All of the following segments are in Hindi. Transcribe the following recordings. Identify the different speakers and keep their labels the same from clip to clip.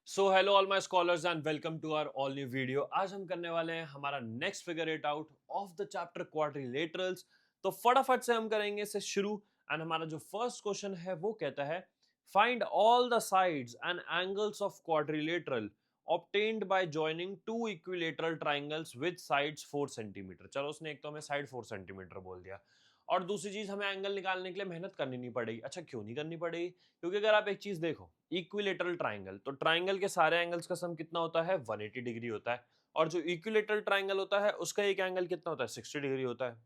Speaker 1: So hello all my scholars and welcome to our all new video. आज हम करने वाले हैं हमारा next figure it out of the chapter quadrilaterals. तो फटाफट से हम करेंगे इसे शुरू। एंड हमारा जो फर्स्ट क्वेश्चन है वो कहता है find all the sides and angles of quadrilateral obtained by joining two equilateral triangles with sides 4 centimetre. चलो उसने एक तो हमें साइड 4 सेंटीमीटर बोल दिया और दूसरी चीज हमें एंगल निकालने के लिए मेहनत करनी नहीं पड़ेगी। अच्छा क्यों नहीं करनी पड़ेगी? क्योंकि अगर आप एक चीज देखो, इक्विलेटरल ट्राइंगल, तो ट्राइंगल के सारे एंगल्स का सम कितना होता है? 180 डिग्री होता है। और जो इक्विलेटरल ट्राइंगल होता है उसका एक एंगल कितना होता है? 60 डिग्री होता है।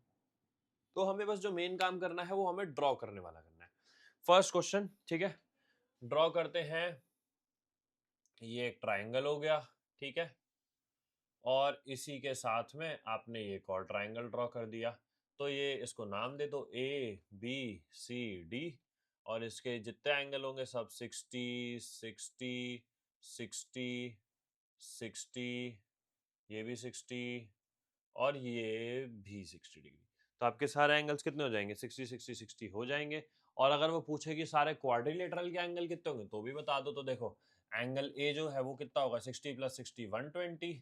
Speaker 1: तो हमें बस जो मेन काम करना है वो हमें ड्रॉ करने वाला करना है। फर्स्ट क्वेश्चन, ठीक है, ड्रॉ करते हैं। ये एक ट्राइंगल हो गया, ठीक है, और इसी के साथ में आपने एक और ट्राइंगल ड्रॉ कर दिया। तो ये इसको नाम दे दो ए बी सी डी, और इसके जितने एंगल होंगे सब 60 60 60 60, ये भी 60 और ये भी 60 डिग्री। तो आपके सारे एंगल्स कितने हो जाएंगे? 60 60 60 हो जाएंगे। और अगर वो पूछे कि सारे क्वाड्रिलेटरल के एंगल कितने होंगे तो भी बता दो। तो देखो, एंगल ए जो है वो कितना होगा? 60 प्लस 60 120,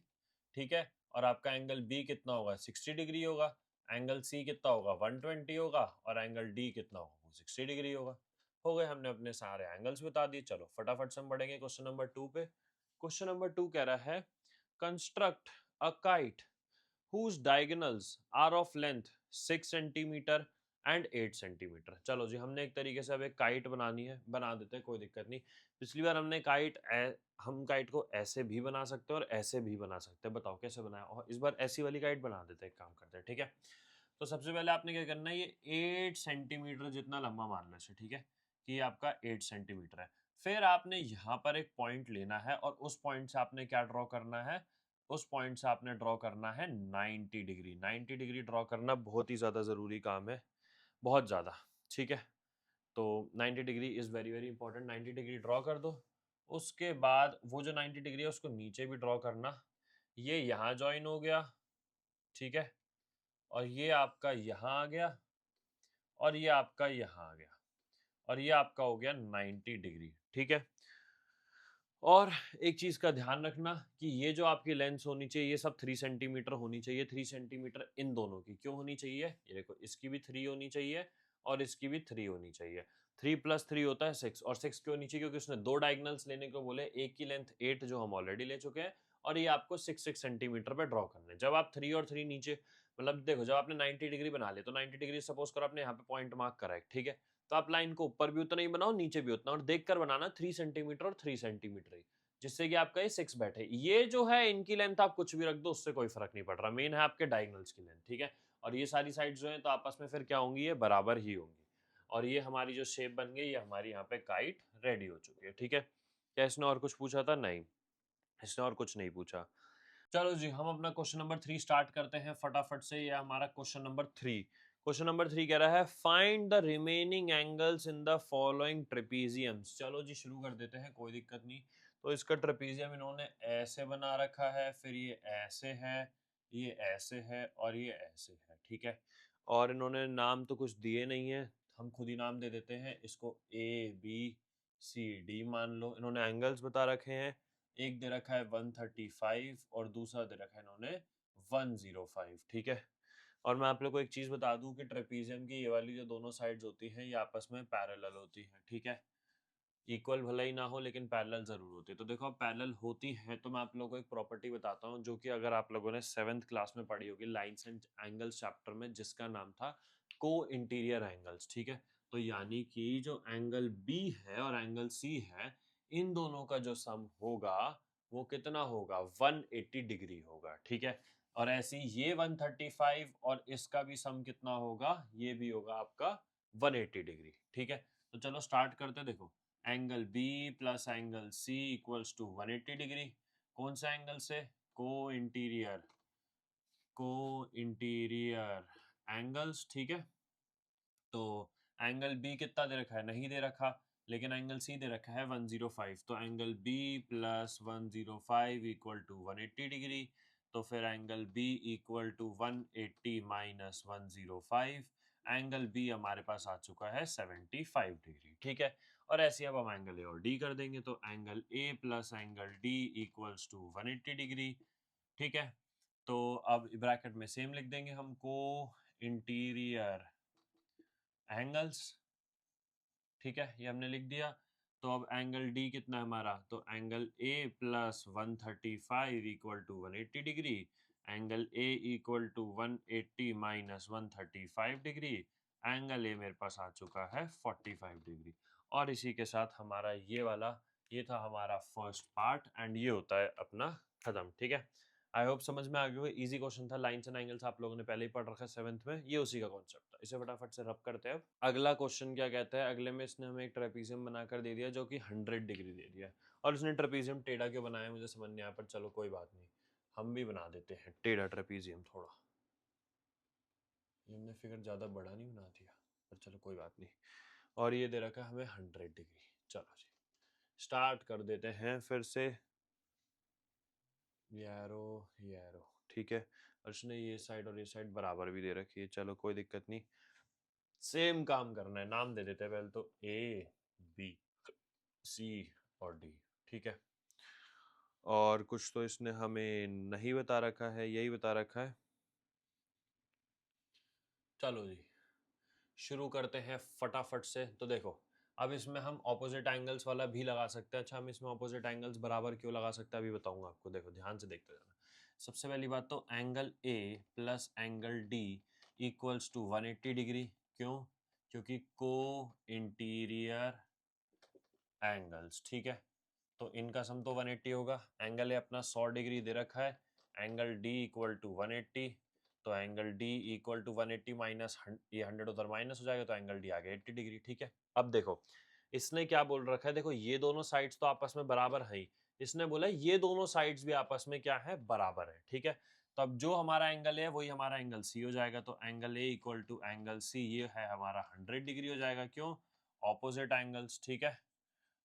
Speaker 1: ठीक है। और आपका एंगल बी कितना होगा? 60 डिग्री होगा। एंगल सी कितना होगा? 120 होगा। और एंगल डी कितना होगा? वो 60 डिग्री होगा। हो गए, हमने अपने सारे एंगल्स बता दिए। चलो फटाफट से हम बढ़ेंगे क्वेश्चन नंबर 2 पे। क्वेश्चन नंबर 2 कह रहा है construct a kite whose diagonals are of length 6 centimetre and 8 centimetre. चलो जी, हमने एक तरीके से अब एक काइट बनानी है, बना देते हैं, कोई दिक्कत नहीं। पिछली बार हमने हम काइट को ऐसे भी बना सकते हैं और ऐसे भी बना सकते हैं। बताओ कैसे बनाया? और इस बार ऐसी वाली काइट बना देते हैं, एक काम करते हैं, ठीक है। तो सबसे पहले आपने क्या करना है, ये 8 सेंटीमीटर जितना लंबा मान लो इसे, ठीक है, कि ये आपका 8 सेंटीमीटर है। फिर आपने यहाँ पर एक पॉइंट लेना है और उस पॉइंट से आपने क्या ड्रॉ करना है? उस पॉइंट से आपने ड्रॉ करना है 90 डिग्री। 90 डिग्री ड्रॉ करना बहुत ही ज़्यादा ज़रूरी काम है, बहुत ज़्यादा, ठीक है। तो 90 degree is very very important. 90 degree draw कर दो। उसके बाद वो जो 90 डिग्री है उसको नीचे भी ड्रॉ करना। ये यहाँ ज्वाइन हो गया, ठीक है, और ये आपका यहाँ आ गया, और ये आपका यहाँ आ गया, और ये आपका हो गया 90 डिग्री, ठीक है। और एक चीज का ध्यान रखना कि ये जो आपकी लेंस होनी चाहिए ये सब 3 सेंटीमीटर होनी चाहिए। 3 सेंटीमीटर इन दोनों की क्यों होनी चाहिए? ये देखो, इसकी भी 3 होनी चाहिए और इसकी भी 3 होनी चाहिए। 3 प्लस 3 होता है 6, और 6 क्यों होनी चाहिए? क्योंकि उसने दो डायगनल्स लेने को बोले। एक की लेंथ 8 जो हम ऑलरेडी ले चुके हैं, और ये आपको 6 सेंटीमीटर पे ड्रॉ करना है। जब आप 3 और 3 नीचे, मतलब देखो, जब आपने 90 डिग्री बना लिया तो 90 डिग्री सपोज करो आपने यहाँ पे पॉइंट मार्क करा है, ठीक है। तो आप लाइन को ऊपर भी उतना ही बनाओ, नीचे भी उतना, और देख कर बनाना 3 सेंटीमीटर और 3 सेंटीमीटर ही, जिससे कि आपका ये 6 बैठे। ये जो है इनकी लेंथ आप कुछ भी रख दो, उससे कोई फर्क नहीं पड़ रहा। मेन है आपके डायगोनल्स की लेंथ, ठीक है। और ये सारी साइड जो है तो आपस में फिर क्या होंगी? ये बराबर ही होंगी। और ये हमारी जो शेप बन गई, ये हमारी यहाँ पे काइट रेडी हो चुकी है, ठीक है। क्या इसने और कुछ पूछा था? नहीं, इसने और कुछ नहीं पूछा। चलो जी, हम अपना क्वेश्चन नंबर 3 स्टार्ट करते हैं फटाफट से। ये हमारा क्वेश्चन नंबर 3। क्वेश्चन नंबर 3 कह रहा है find the remaining angles in the following trapeziums. चलो जी शुरू कर देते हैं, कोई दिक्कत नहीं। तो इसका ट्रेपीजियम इन्होंने ऐसे बना रखा है, फिर ये ऐसे है, ये ऐसे है और ये ऐसे है, ठीक है। और इन्होंने नाम तो कुछ दिए नहीं है, हम खुद ही नाम दे देते हैं इसको। ए बी सी डी मान लो। इन्होंने एंगल्स बता रखे हैं, एक दे रखा है 135 और दूसरा दे रखा है इन्होंने 105, ठीक है। और मैं आप लोग को एक चीज बता दूं कि ट्रेपीजियम की ये वाली जो दोनों साइड्स होती हैं ये आपस में पैरेलल होती हैं, ठीक है। इक्वल भले ही ना हो लेकिन पैरेलल जरूर होती है। तो देखो, पैरेलल होती हैं तो मैं आप लोगों को एक प्रॉपर्टी बताता हूँ जो कि अगर आप लोगों ने 7th क्लास में पढ़ी होगी लाइंस एंड एंगल्स चैप्टर में, जिसका नाम था को इंटीरियर एंगल्स, ठीक है। तो यानी कि जो एंगल बी है और एंगल सी है, इन दोनों का जो सम होगा वो कितना होगा? 180 डिग्री होगा, ठीक है। और ऐसी ये 135 और इसका भी सम कितना होगा? ये भी होगा आपका 180 डिग्री, ठीक है। तो चलो स्टार्ट करते हैं। देखो, angle B plus angle C equals to 180 degree. कौन सा एंगल से? को इंटीरियर, को इंटीरियर एंगल्स, ठीक है। तो एंगल बी कितना दे रखा है? नहीं दे रखा, लेकिन एंगल सी दे रखा है 105। तो angle B plus 105 equal to 180 degree. तो फिर angle B equal to 180 minus 105। Angle B हमारे पास आ चुका है 75 डिग्री, ठीक है। और ऐसे अब हम एंगल ए और डी कर देंगे, तो angle A plus angle D equals to 180 degree. ठीक है, तो अब ब्रैकेट में सेम लिख देंगे हमको इंटीरियर एंगल्स। ठीक है, ये हमने लिख दिया। तो अब एंगल डी कितना है हमारा, तो angle A plus 135 equal to 180 degree, angle A equal to 180 minus 135 degree, angle A मेरे पास आ चुका है 45 डिग्री। और इसी के साथ हमारा ये था हमारा फर्स्ट पार्ट, एंड ये होता है अपना खत्म। ठीक है, आई होप समझ में आ गया। इजी क्वेश्चन था, लाइन्स एंड एंगल्स आप लोगों ने पहले ही पढ़ रखा है 7th में, ये उसी का कॉन्सेप्ट था। इसे फटाफट से रब करते हैं। अगला क्वेश्चन क्या कहता है, अगले में इसने हमें एक ट्रेपीजियम बनाकर दे दिया जो कि 100 डिग्री दे दिया है, और इसने ट्रेपीजियम टेढ़ा क्यों बनाया मुझे समझ नहीं आया, पर चलो कोई बात नहीं, हम भी बना देते हैं टेढ़ा ट्रेपीजियम थोड़ा। हमने फिगर ज़्यादा बड़ा नहीं बना दिया, पर चलो कोई बात नहीं। और ये दे रखा है हमें 100 डिग्री। चलो जी स्टार्ट कर देते हैं फिर से, ये एरो। ठीक है, और इसने ये साइड और ये साइड बराबर भी दे रखी है, चलो कोई दिक्कत नहीं। सेम काम करना है, नाम दे देते हैं पहले तो ए बी सी और डी। ठीक है, और कुछ तो इसने हमें नहीं बता रखा है, यही बता रखा है। चलो जी शुरू करते हैं फटाफट से। तो देखो अब इसमें हम ऑपोजिट एंगल्स वाला भी लगा सकते हैं। अच्छा, हम इसमें ऑपोजिट एंगल्स बराबर क्यों लगा सकते हैं अभी बताऊंगा आपको, देखो ध्यान से देखते जाना। सबसे पहली बात तो angle A plus angle D equals to 180 degree. क्यों? क्योंकि को इंटीरियर एंगल्स। ठीक है, तो इनका सम तो 180 होगा। एंगल ए अपना 100 डिग्री दे रखा है, एंगल डी इक्वल टू 180, तो angle D equal to 180 minus ये 100 उधर माइनस हो जाएगा, तो एंगल डी आ गया 80 डिग्री। ठीक है, अब देखो इसने क्या बोल रखा है, देखो ये दोनों साइड्स तो आपस में बराबर है ही, इसने बोला ये दोनों साइड्स भी आपस में क्या है, बराबर है। ठीक है, तो अब जो हमारा एंगल है वही हमारा एंगल सी हो जाएगा, तो angle A equal to angle C ये है हमारा 100 डिग्री हो जाएगा। क्यों? Opposite angles. ठीक है,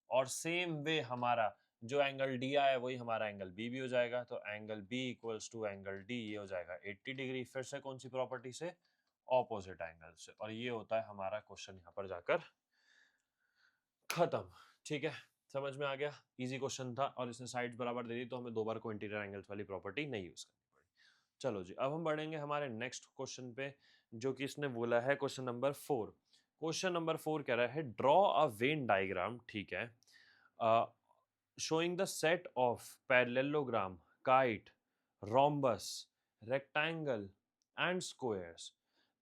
Speaker 1: और सेम वे हमारा जो एंगल डी आया है वही हमारा एंगल बी भी हो जाएगा, तो angle B equals to angle D ये हो जाएगा 80 डिग्री। फिर से कौन सी प्रॉपर्टी से? ऑपोजिट एंगल से। और ये होता है हमारा क्वेश्चन यहाँ पर जाकर खत्म। ठीक है, समझ में आ गया, इजी क्वेश्चन था, और इसने साइड्स बराबर दे दी तो हमें दो बार को इंटीरियर एंगल्स वाली प्रॉपर्टी नहीं यूज करनी पड़ी। चलो जी अब हम बढ़ेंगे हमारे नेक्स्ट क्वेश्चन पे, जो कि इसने बोला है क्वेश्चन नंबर 4। क्वेश्चन नंबर 4 कह रहा है ड्रॉ अ वेन डायग्राम। ठीक है, showing the set of parallelogram, kite, rhombus, rectangle and squares,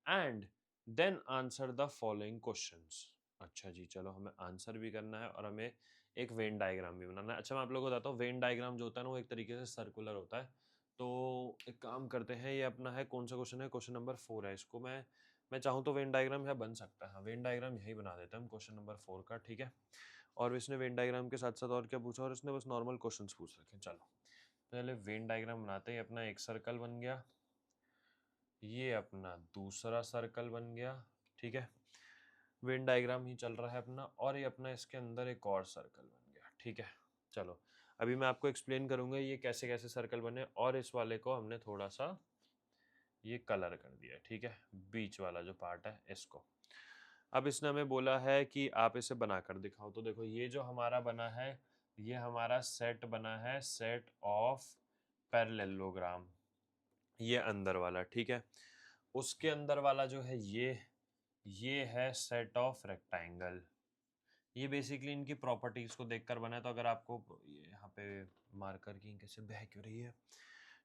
Speaker 1: and then answer the following questions। अच्छा जी, चलो हमें आंसर भी करना है और हमें एक वेन डायग्राम भी बनाना है। अच्छा, मैं आप लोगों को बताता हूँ, वेन डायग्राम जो होता है ना वो एक तरीके से सर्कुलर होता है। तो एक काम करते हैं, ये अपना है कौन सा क्वेश्चन है, क्वेश्चन नंबर 4 है। इसको मैं चाहूँ तो वेन डायग्राम यहाँ बन सकता है, वेन डायग्राम यही बना देते हैं हम क्वेश्चन नंबर 4 का। ठीक है, और इसने वेन डायग्राम के साथ साथ और क्या पूछा, और इसने बस नॉर्मल क्वेश्चंस पूछ रखे। चलो पहले वेन डायग्राम बनाते हैं। अपना एक सर्कल बन गया, ये अपना दूसरा सर्कल बन गया। ठीक है, वेन डायग्राम ही चल रहा है अपना, और ये अपना इसके अंदर एक और सर्कल बन गया। ठीक है, चलो अभी मैं आपको एक्सप्लेन करूंगा ये कैसे कैसे सर्कल बने, और इस वाले को हमने थोड़ा सा ये कलर कर दिया। ठीक है, बीच वाला जो पार्ट है इसको। अब इसने हमें बोला है कि आप इसे बनाकर दिखाओ। तो देखो ये जो हमारा बना है ये हमारा सेट बना है, सेट ऑफ पैरेललोग्राम, ये अंदर वाला। ठीक है, उसके अंदर वाला जो है ये है सेट ऑफ रेक्टेंगल। ये बेसिकली इनकी प्रॉपर्टीज को देखकर बना है। तो अगर आपको ये यहाँ पे मार्कर की कैसे बह क्यों रही है,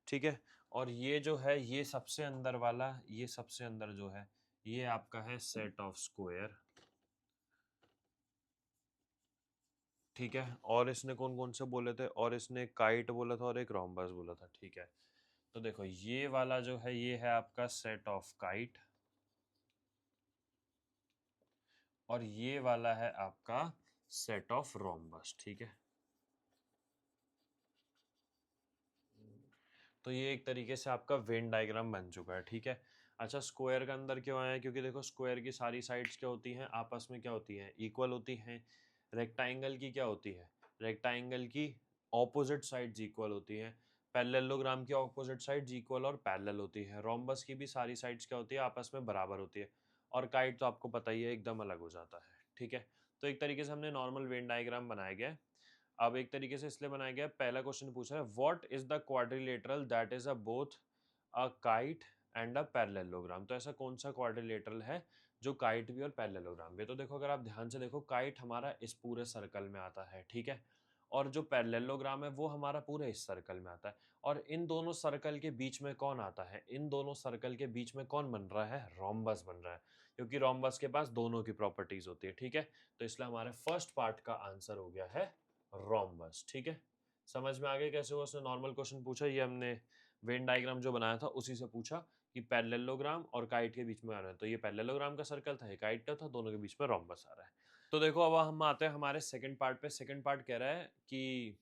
Speaker 1: ठीक है, और ये जो है ये सबसे अंदर वाला, ये सबसे अंदर जो है ये आपका है सेट ऑफ स्क्वायर। ठीक है, और इसने कौन कौन से बोले थे, और इसने काइट बोला था और एक रोम्बस बोला था। ठीक है, तो देखो ये वाला जो है ये है आपका सेट ऑफ काइट, और ये वाला है आपका सेट ऑफ रोम्बस। ठीक है, तो ये एक तरीके से आपका वेन डायग्राम बन चुका है। ठीक है, अच्छा स्क्वायर का अंदर क्यों आया, क्योंकि देखो स्क्वायर की सारी साइड्स क्या होती हैं, आपस में क्या होती हैं, इक्वल होती हैं। रेक्टेंगल की क्या होती है, रेक्टेंगल की ऑपोजिट साइड्स इक्वल होती हैं। पैरेललोग्राम की ऑपोजिट साइड्स इक्वल और पैरेलल होती है। रोम्बस की भी सारी साइड्स क्या होती है, आपस में बराबर होती है। और काइट तो आपको पता ही है एकदम अलग हो जाता है। ठीक है, तो एक तरीके से हमने नॉर्मल वेन डायग्राम बनाया गया है। अब एक तरीके से इसलिए बनाया गया है, पहला क्वेश्चन पूछा है what is the quadrilateral that is a both a kite and a parallelogram. तो ऐसा कौन सा क्वाड्रिलेटरल है जो काइट भी और पैरेललोग्राम भी। तो देखो अगर आप ध्यान से देखो, काइट हमारा इस पूरे सर्कल में आता है, ठीक है, और जो पैरेललोग्राम है वो हमारा पूरे इस सर्कल में आता है। और इन दोनों सर्कल के बीच में कौन आता है, इन दोनों सर्कल के बीच में कौन बन रहा है, रोम्बस बन रहा है, क्योंकि रोम्बस के पास दोनों की प्रॉपर्टीज होती है, ठीक है। तो इसलिए हमारे फर्स्ट पार्ट का आंसर हो गया है रोम्बस, ठीक है। समझ में आ गया कैसे हुआ, उसने नॉर्मल क्वेश्चन पूछा, ये हमने वेन डायग्राम जो बनाया था उसी से पूछा कि पैरेललोग्राम और काइट के बीच में आ रहा है, तो ये पैरेललोग्राम का सर्कल था, ये काइट का था, दोनों के बीच में रोम्बस आ रहा है। तो देखो अब हम आते हैं हमारे सेकंड पार्ट पे। सेकंड पार्ट कह रहा है कि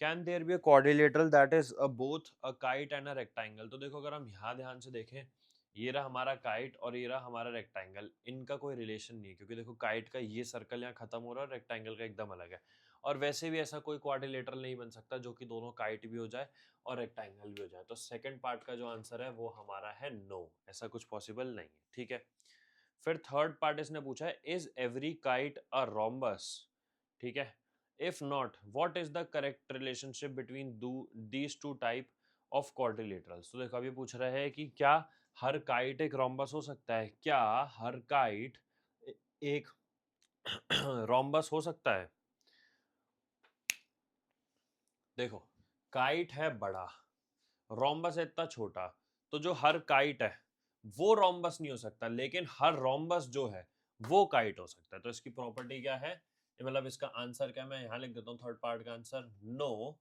Speaker 1: can there be a quadrilateral that is both a kite and a rectangle. तो देखो अगर हम यहाँ ध्यान से देखें, ये रहा हमारा काइट और ये रहा हमारा रेक्टेंगल, इनका कोई रिलेशन नहीं है, क्योंकि देखो काइट का ये सर्कल यहाँ खत्म हो रहा है, रेक्टेंगल का एकदम अलग है। और वैसे भी ऐसा कोई क्वाड्रिलेटरल नहीं बन सकता जो कि दोनों काइट भी हो जाए और रेक्टेंगल भी हो जाए। तो सेकंड पार्ट का जो आंसर है वो हमारा है नो, ऐसा कुछ पॉसिबल नहीं है, ठीक है। फिर थर्ड पार्ट इसने पूछा है is every kite a rhombus, ठीक है। If not what is the correct relationship between these two type of quadrilaterals. तो देखो अभी पूछ रहे हैं कि क्या हर काइट एक रोम्बस हो सकता है, क्या हर काइट एक रोम्बस हो सकता है। देखो काइट है बड़ा, रोम्बस है इतना छोटा, तो जो हर काइट है वो रोम्बस नहीं हो सकता, लेकिन हर रोम्बस जो है वो काइट हो सकता है। तो इसकी प्रॉपर्टी क्या है, मतलब इसका आंसर क्या है, मैं यहां लिख देता हूं थर्ड पार्ट का answer, know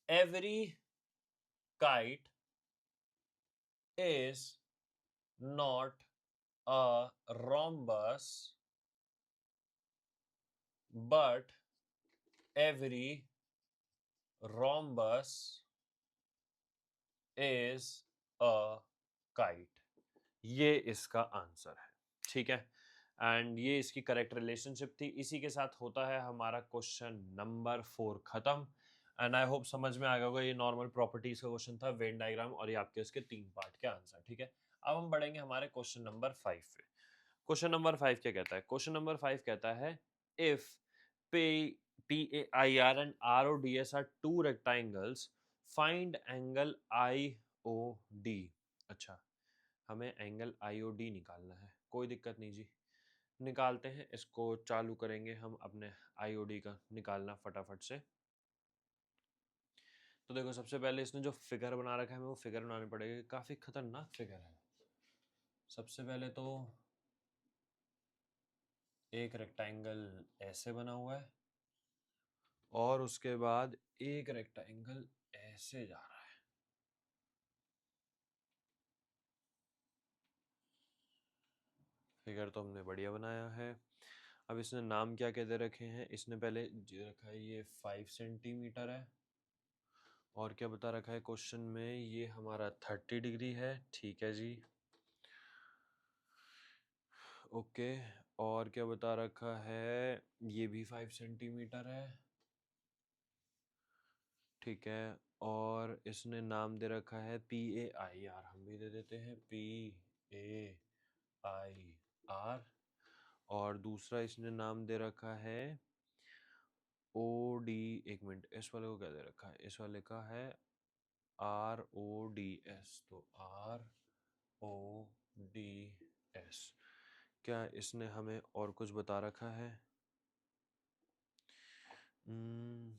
Speaker 1: every kite is not a rhombus but every rhombus is a kite. ये इसका आंसर है, ठीक है। एंड ये इसकी करेक्ट रिलेशनशिप थी। इसी के साथ होता है हमारा क्वेश्चन नंबर 4 खत्म। एंड आई होप समझ में आ गया होगा, ये नॉर्मल प्रॉपर्टीज का क्वेश्चन था, वेन डायग्राम, और ये आपके इसके 3 पार्ट के आंसर, ठीक है। अब हम बढ़ेंगे हमारे क्वेश्चन नंबर 5 पे। क्वेश्चन नंबर 5 क्या कहता है, क्वेश्चन नंबर 5 कहता है if P PAIR and RODS are two rectangles, find angle IOD। अच्छा, हमें एंगल IOD निकालना है, कोई दिक्कत नहीं जी, निकालते हैं। इसको चालू करेंगे हम अपने IOD का निकालना फटाफट से। तो देखो सबसे पहले इसने जो फिगर बना रखा है हमें वो फिगर बनानी पड़ेगी, काफी खतरनाक फिगर है। सबसे पहले तो एक रेक्टेंगल ऐसे बना हुआ है और उसके बाद एक रेक्टेंगल ऐसे जा रहा है। फिगर तो हमने बढ़िया बनाया है। अब इसने नाम क्या क्या दे रखे हैं, इसने पहले दे रखा है ये 5 सेंटीमीटर है, और क्या बता रखा है क्वेश्चन में, ये हमारा 30 डिग्री है, ठीक है जी, ओके। और क्या बता रखा है, ये भी 5 सेंटीमीटर है, ठीक है। और इसने नाम दे रखा है PAIR, हम भी दे देते हैं PAIR। और दूसरा इसने नाम दे रखा है OD, एक मिनट, इस वाले को क्या दे रखा है, इस वाले का है RODS, तो RODS। क्या इसने हमें और कुछ बता रखा है, हम्म,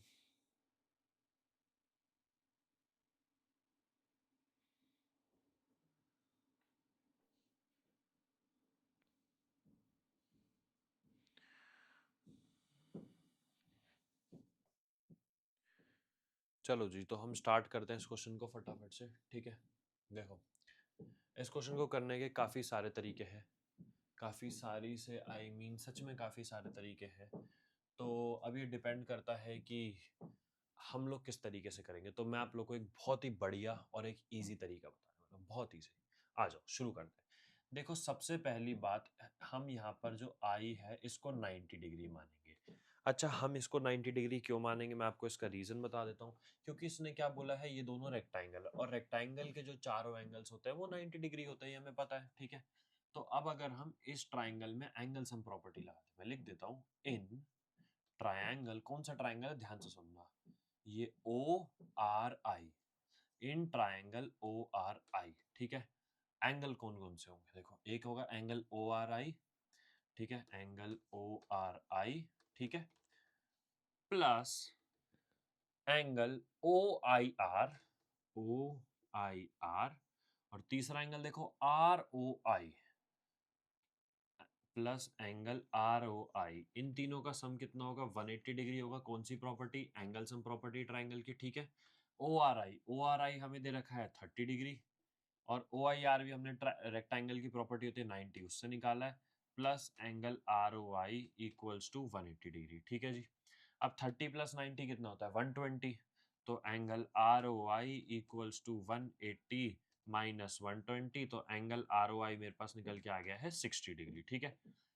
Speaker 1: चलो जी, तो हम स्टार्ट करते हैं इस क्वेश्चन को फटाफट से, ठीक है। देखो इस क्वेश्चन को करने के काफ़ी सारे तरीके हैं, काफ़ी सारी से आई मीन सच में काफ़ी सारे तरीके हैं। तो अब ये डिपेंड करता है कि हम लोग किस तरीके से करेंगे। तो मैं आप लोग को एक बहुत ही बढ़िया और एक इजी तरीका बता रहा हूँ, बहुत इजी। आ जाओ शुरू करते हैं। देखो सबसे पहली बात, हम यहाँ पर जो आई है इसको 90 डिग्री मानेंगे। अच्छा, हम इसको 90 डिग्री क्यों मानेंगे, मैं आपको इसका रीज़न बता देता हूँ। क्योंकि इसने क्या बोला है, ये दोनों रेक्टेंगल, और रेक्टेंगल के जो चारों एंगल्स होते हैं वो 90 डिग्री होते हैं, ये हमें पता है, ठीक है। तो अब अगर हम इस ट्राइंगल में एंगल सम प्रॉपर्टी लगाते हैं, मैं लिख देता हूँ इन ट्राइंगल, कौन सा ट्राइंगल है ध्यान से सुनना, ये O R I, in triangle O R I, ठीक है। एंगल कौन कौन से होंगे, देखो एक होगा एंगल ओ आर आई, ठीक है, एंगल ओ आर आई, ठीक है, plus angle O I R, O I R, और तीसरा एंगल देखो R O I plus angle R O I, इन तीनों का सम कितना होगा 180 डिग्री होगा। कौन सी property, angle sum property triangle की, ठीक है। ओ आर आई हमें दे रखा है 30 डिग्री, और ओ आई आर भी हमने रेक्टेंगल की प्रॉपर्टी होती है 90, उससे निकाला है, plus angle R O I equals to 180 degree, ठीक है जी। अब 30 प्लस 90 कितना होता है 120, तो angle R O I equals to 180 minus 120, तो एंगल आर ओ आई मेरे पास निकल के आ गया है 60 डिग्री, ठीक है।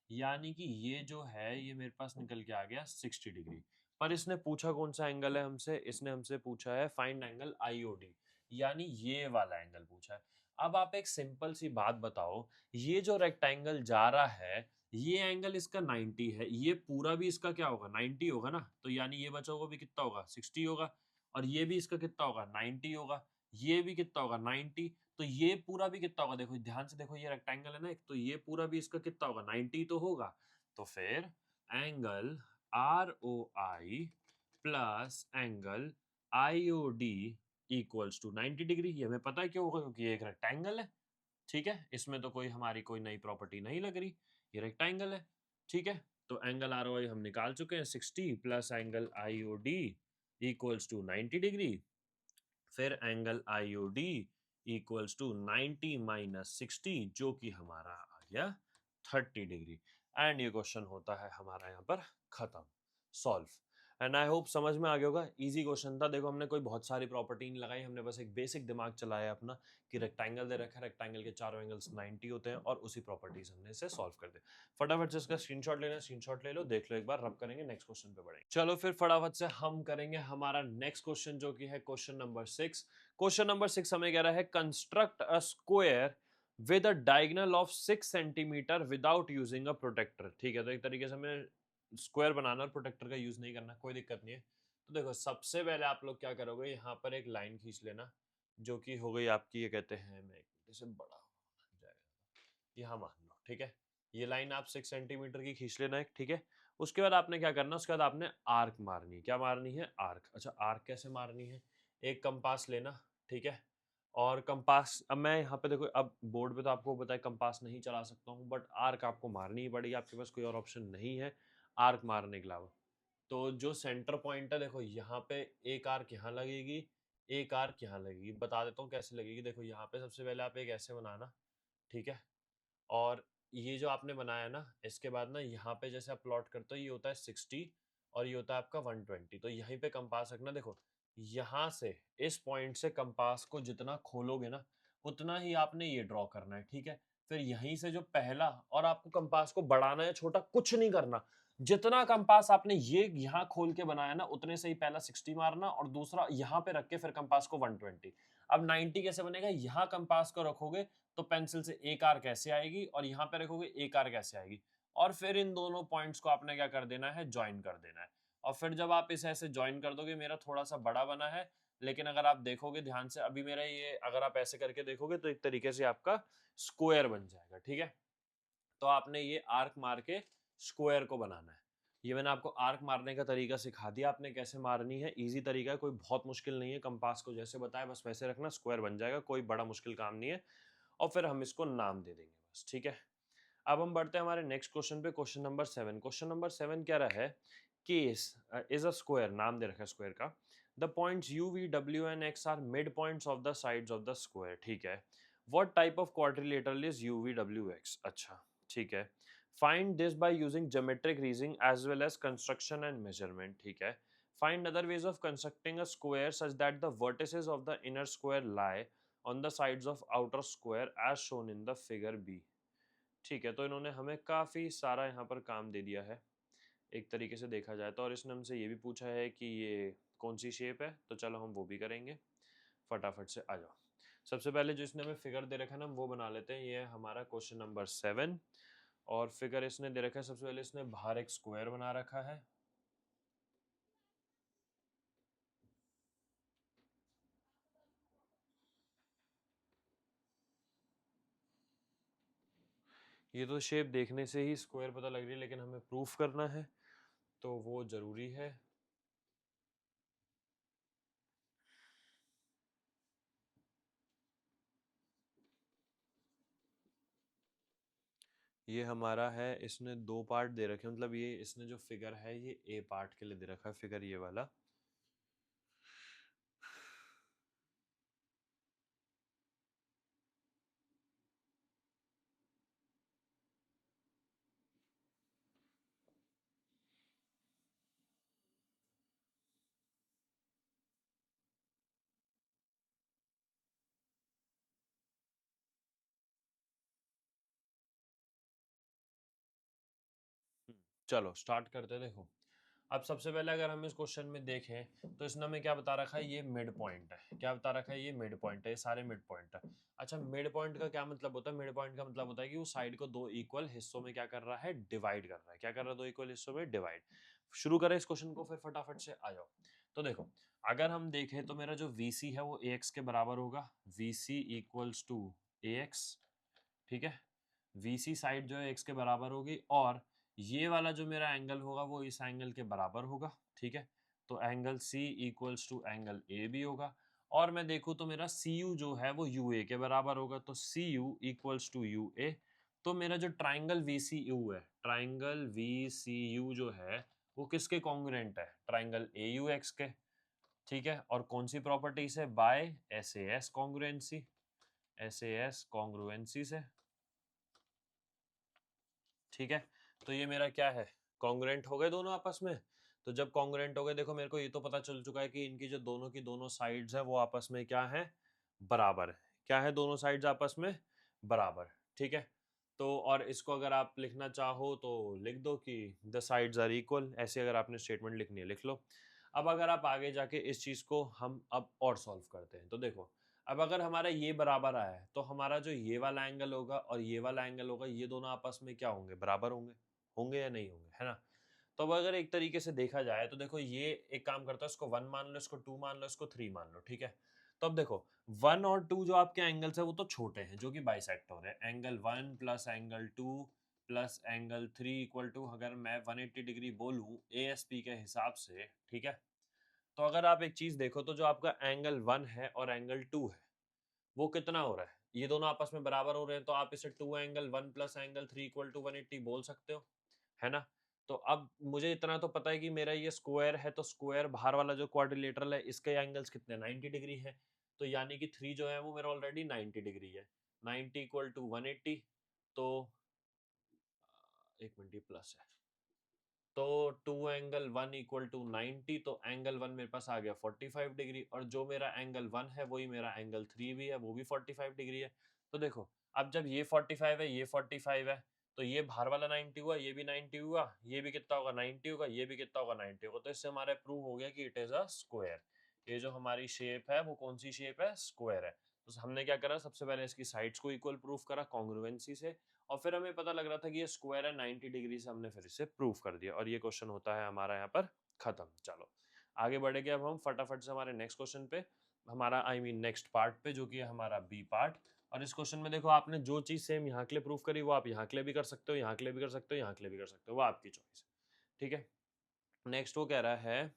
Speaker 1: यानी कि ये जो है ये मेरे पास निकल के आ गया 60 डिग्री। पर इसने पूछा कौन सा एंगल है हमसे, इसने हमसे पूछा है फाइंड एंगल आईओडी, यानी ये वाला एंगल पूछा है। अब आप एक सिंपल सी बात बताओ, ये जो रेक्टेंगल जा रहा है ये एंगल इसका 90 है, ये पूरा भी इसका क्या होगा 90 होगा ना, तो यानी ये बचा हुआ भी कितना होगा 60 होगा, और ये भी इसका कितना होगा 90 होगा, ये भी कितना होगा 90, तो ये पूरा भी कितना होगा, देखो ध्यान से देखो ये रेक्टेंगल है ना एक, तो ये पूरा भी इसका कितना होगा 90 तो होगा। तो फिर angle R O I plus angle I O D equals to 90 degree, ये हमें पता है क्यों होगा, क्योंकि ये एक रेक्टेंगल है, ठीक है, इसमें तो कोई हमारी कोई नई प्रॉपर्टी नहीं लग रही, ये रेक्टेंगल है, ठीक है। तो एंगल आर ओ आई हम निकाल चुके हैं 60 plus angle I O D equals to 90 degree, फिर angle I O D equals to 90 minus 60 जो कि हमारा आ गया 30 डिग्री। एंड ये क्वेश्चन होता है हमारा यहाँ पर खत्म, सॉल्व। एंड आई होप समझ में आ गया होगा, इजी क्वेश्चन था। देखो हमने कोई बहुत सारी प्रॉपर्टी नहीं लगाई, हमने बस एक बेसिक दिमाग चलाया अपना कि रेक्टेंगल दे रखा है, रेक्टेंगल के चारों एंगल्स 90 होते हैं और उसी प्रॉपर्टीज हमने इसे सॉल्व कर दिया। फटाफट से इसका स्क्रीनशॉट लेना, स्क्रीनशॉट ले लो, देख लो एक बार, रब करेंगे, नेक्स्ट क्वेश्चन पे बढ़ेंगे। चलो फिर फटाफट से हम करेंगे हमारा नेक्स्ट क्वेश्चन जो कि है क्वेश्चन नंबर 6। क्वेश्चन नंबर 6 हमें कह रहा है construct a square with a diagonal of 6 centimetre without using a protractor, ठीक है। तो एक तरीके से हमें स्क्वायर बनाना और प्रोटेक्टर का यूज नहीं करना, कोई दिक्कत नहीं है। तो देखो सबसे पहले आप लोग क्या करोगे, यहाँ पर एक लाइन खींच लेना जो कि हो गई आपकी, ये कहते हैं, मैं जैसे बड़ा हो जाएगा, यहाँ मान लो, ठीक है। ये लाइन आप 6 सेंटीमीटर की खींच लेना एक, ठीक है। उसके बाद आपने क्या करना, उसके बाद आपने आर्क मारनी है, क्या मारनी है आर्क। अच्छा आर्क कैसे मारनी है, एक कंपास लेना, ठीक है। और कंपास, अब मैं यहाँ पे देखो, अब बोर्ड पे तो आपको पता है कंपास नहीं चला सकता हूँ, बट आर्क आपको मारनी ही पड़ेगी, आपके पास कोई और ऑप्शन नहीं है आर्क मारने के अलावा। तो जो सेंटर पॉइंट है देखो यहाँ पे, एक आर्क यहाँ लगेगी, एक आर्क यहाँ लगेगी, बता देता हूँ कैसे लगेगी। देखो यहाँ पे सबसे पहले आप एक ऐसे बनाना, ठीक है। और ये जो आपने बनाया ना, इसके बाद ना यहाँ पे जैसे आप प्लॉट करते हो, ये होता है 60 और ये होता है आपका 120, तो यहीं पे कंपास रखना। देखो यहाँ से इस पॉइंट से कंपास को जितना खोलोगे ना उतना ही आपने ये ड्रॉ करना है, ठीक है। फिर यहीं से जो पहला, और आपको कंपास को बढ़ाना है छोटा, कुछ नहीं करना, जितना कंपास आपने ये यहाँ खोल के बनाया ना उतने से ही पहला 60 मारना और दूसरा यहाँ पे रख के फिर कंपास को 120। अब 90 कैसे बनेगा, यहाँ कंपास को रखोगे तो पेंसिल से एक आर्क कैसे आएगी और यहाँ पे रखोगे एक आर्क कैसे आएगी, और फिर इन दोनों पॉइंट्स को आपने क्या कर देना है, ज्वाइन कर देना है। और फिर जब आप इसे ऐसे ज्वाइन कर दोगे, मेरा थोड़ा सा बड़ा बना है, लेकिन अगर आप देखोगे ध्यान से अभी मेरा ये, अगर आप ऐसे करके देखोगे तो एक तरीके से आपका स्क्वायर बन जाएगा, ठीक है। तो आपने ये आर्क मार के स्क्वायर को बनाना है। ये मैंने आपको आर्क मारने का तरीका सिखा दिया, आपने कैसे मारनी है, इजी तरीका है, कोई बहुत मुश्किल नहीं है, कंपास को जैसे बताया बस वैसे रखना, स्क्वायर बन जाएगा, कोई बड़ा मुश्किल काम नहीं है। और फिर हम इसको नाम दे देंगे बस, ठीक है। अब हम बढ़ते हैं हमारे नेक्स्ट क्वेश्चन पे, क्वेश्चन नंबर 7। क्वेश्चन नंबर 7 क्या रहा है, केस इज अ स्क्वायर, नाम दे रखा है स्क्वायर का, the points U V W and X are mid points of the sides of the square, ठीक है। What type of quadrilateral is U V W X, अच्छा ठीक है। Find this by using geometric reasoning as well as construction and measurement, ठीक है। Find other ways of constructing a square such that the vertices of the inner square lie on the sides of outer square as shown in the figure B, ठीक है। तो इन्होंने हमें काफ़ी सारा यहाँ पर काम दे दिया है एक तरीके से देखा जाए तो, और इसने हमसे ये भी पूछा है कि ये कौन सी शेप है, तो चलो हम वो भी करेंगे, फटाफट से आ जाओ। सबसे पहले जो इसने हमें फिगर दे रखा है ना वो बना लेते हैं। ये है हमारा क्वेश्चन नंबर 7 और फिगर इसने दे रखा है। सबसे पहले इसने बाहर एक स्क्वायर बना रखा है। ये तो शेप देखने से ही स्क्वायर पता लग रही है, लेकिन हमें प्रूफ करना है तो वो जरूरी है। ये हमारा है, इसने दो पार्ट दे रखे हैं, मतलब ये इसने जो फिगर है ये ए पार्ट के लिए दे रखा है फिगर, ये वाला। चलो स्टार्ट करते हैं। देखो अब सबसे पहले अगर हम इस क्वेश्चन में देखें तो इसने हमें क्या बता रखा है, ये मिड पॉइंट है। क्या बता रखा है, ये मिड पॉइंट है, ये सारे मिड पॉइंट है। अच्छा मिड पॉइंट का क्या मतलब होता है? मिड पॉइंट का मतलब होता है कि वो साइड को दो इक्वल हिस्सों में क्या कर रहा है, डिवाइड कर रहा है। क्या कर रहा है, दो इक्वल हिस्सों में डिवाइड। शुरू करें इस क्वेश्चन को, फिर फटाफट से आ जाओ। तो देखो अगर हम देखें तो मेरा जो VC है वो AX के बराबर होगा। VC इक्वल्स टू AX, ठीक है। VC साइड जो है X के बराबर होगी और ये वाला जो मेरा एंगल होगा वो इस एंगल के बराबर होगा, ठीक है। तो angle C equals to angle A भी होगा। और मैं देखूँ तो मेरा CU जो है वो UA के बराबर होगा, तो CU इक्वल्स टू UA। तो मेरा जो ट्राइंगल VCU है, ट्राइंगल VCU जो है वो किसके कॉन्ग्रुएंट है, ट्राइंगल AUX के, ठीक है। और कौन सी प्रॉपर्टी से, by SAS congruency, SAS congruency से, ठीक है। तो ये मेरा क्या है, कॉन्ग्रुएंट हो गए दोनों आपस में। तो जब कॉन्ग्रुएंट हो गए, देखो मेरे को ये तो पता चल चुका है कि इनकी जो दोनों की दोनों साइड्स है वो आपस में क्या है, बराबर है। क्या है, दोनों साइड्स आपस में बराबर, ठीक है। तो और इसको अगर आप लिखना चाहो तो लिख दो कि द साइड्स आर इक्वल, ऐसे अगर आपने स्टेटमेंट लिखनी है लिख लो। अब अगर आप आगे जाके इस चीज को हम अब और सॉल्व करते हैं तो देखो अब अगर हमारा ये बराबर आया है तो हमारा जो ये वाला एंगल होगा और ये वाला एंगल होगा, ये दोनों आपस में क्या होंगे, बराबर होंगे, होंगे या नहीं होंगे, है ना। तो अब अगर एक तरीके से देखा जाए तो देखो ये एक काम करता है, इसको 1 मान लो, इसको 2 मान लो, इसको 3 मान लो, ठीक है। तो अब देखो 1 और 2 जो आपके एंगल्स है वो तो छोटे हैं, जो कि बाइसेक्टर है। Angle 1 plus angle 2 plus angle 3 equal to, अगर मैं 180 डिग्री बोलूं ASP के हिसाब से, ठीक है। तो अगर आप एक चीज देखो तो जो आपका एंगल 1 है और एंगल 2 है वो कितना हो रहा है, ये दोनों आपस में बराबर हो रहे हैं, तो आप इसे 2 angle 1 plus angle 3 equal to 180 बोल सकते हो, है ना। तो अब मुझे इतना तो पता है कि मेरा ये स्क्वायर है, तो स्क्वायर बाहर वाला जो क्वाड्रिलेटरल है इसके एंगल्स कितने, 90 डिग्री है। तो यानी कि 3 जो है वो मेरा ऑलरेडी 90 डिग्री है। 90 इक्वल टू 180, तो एक मिनट, प्लस है। तो 2 एंगल 1 इक्वल टू 90, तो एंगल 1 मेरे पास आ गया 45 डिग्री, और जो मेरा एंगल 1 है वही मेरा एंगल 3 भी है, वो भी 45 डिग्री है। तो देखो अब जब ये 45 है, ये 45 है, तो ये बाहर वाला 90 हुआ, ये भी 90 हुआ, ये भी कितना होगा, 90 होगा, ये भी कितना होगा, 90 होगा। तो इससे हमारा प्रूव हो गया कि इट इज अ स्क्वायर। ये जो हमारी शेप है वो कौन सी शेप है, स्क्वायर है। तो हमने क्या करा, सबसे पहले इसकी साइड्स को इक्वल प्रूफ करा कॉन्ग्रुएंसी से, और फिर हमें पता लग रहा था कि ये स्क्वायर है 90 डिग्री से, हमने फिर इसे प्रूफ कर दिया और ये क्वेश्चन होता है हमारा यहाँ पर खत्म। चलो आगे बढ़ेंगे अब हम फटाफट से हमारे नेक्स्ट क्वेश्चन पे, हमारा आई मीन नेक्स्ट पार्ट पे, जो कि है हमारा बी पार्ट। और इस क्वेश्चन में देखो आपने जो चीज सेम यहाँ के लिए प्रूफ करी वो आप यहाँ के लिए भी कर सकते हो, यहाँ के लिए भी कर सकते हो, यहाँ के लिए भी कर सकते हो, वो आपकी चॉइस है, ठीक है। नेक्स्ट वो कह रहा है,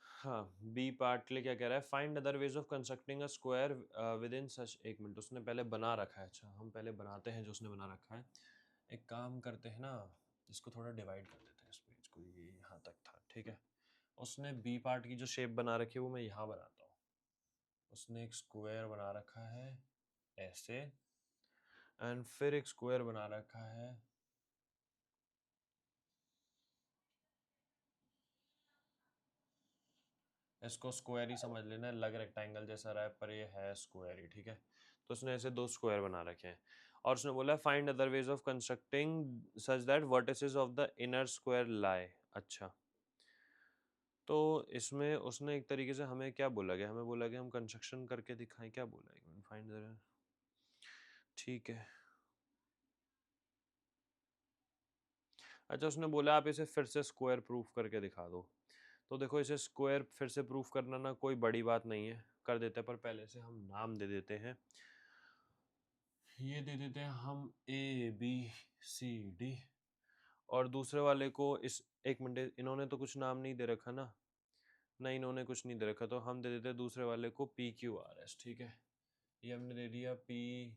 Speaker 1: हाँ बी पार्ट के लिए क्या कह रहा है, find other ways of constructing a square within such, एक मिनट उसने पहले बना रखा है। अच्छा हम पहले बनाते हैं जो उसने बना रखा है। एक काम करते हैं ना, इसको थोड़ा डिवाइड कर देते हैं इस पेज को, ये यहाँ तक था, ठीक है। उसने बी पार्ट की जो शेप बना रखी है वो मैं यहाँ बनाता हूँ। उसने एक स्क्वायर बना रखा है ऐसे, एंड फिर एक स्क्वायर बना रखा है, इसको स्क्वायर ही समझ लेना, लग रेक्टेंगल जैसा रहा है पर ये है स्क्वायर ही, ठीक है। तो उसने ऐसे दो स्क्वायर बना रखे हैं और उसने बोला find other ways of constructing such that vertices of the inner square lie. अच्छा तो इसमें उसने एक तरीके से हमें क्या बोला गया, हमें बोला गया हम कंस्ट्रक्शन करके दिखाएं, क्या बोला है, फाइंड द, ठीक है। अच्छा, उसने बोला आप इसे फिर से स्क्वायर प्रूफ करके दिखा दो। तो देखो इसे स्क्वायर फिर से प्रूफ करना ना कोई बड़ी बात नहीं है, कर देते हैं, पर पहले से हम नाम दे देते हैं। ये दे देते हैं हम ABCD, और दूसरे वाले को इस, एक मिनट, इन्होंने तो कुछ नाम नहीं दे रखा ना, नहीं इन्होंने कुछ नहीं दे रखा, तो हम दे देते हैं दूसरे वाले को PQRS, ठीक है। ये हमने दे दिया PQRS,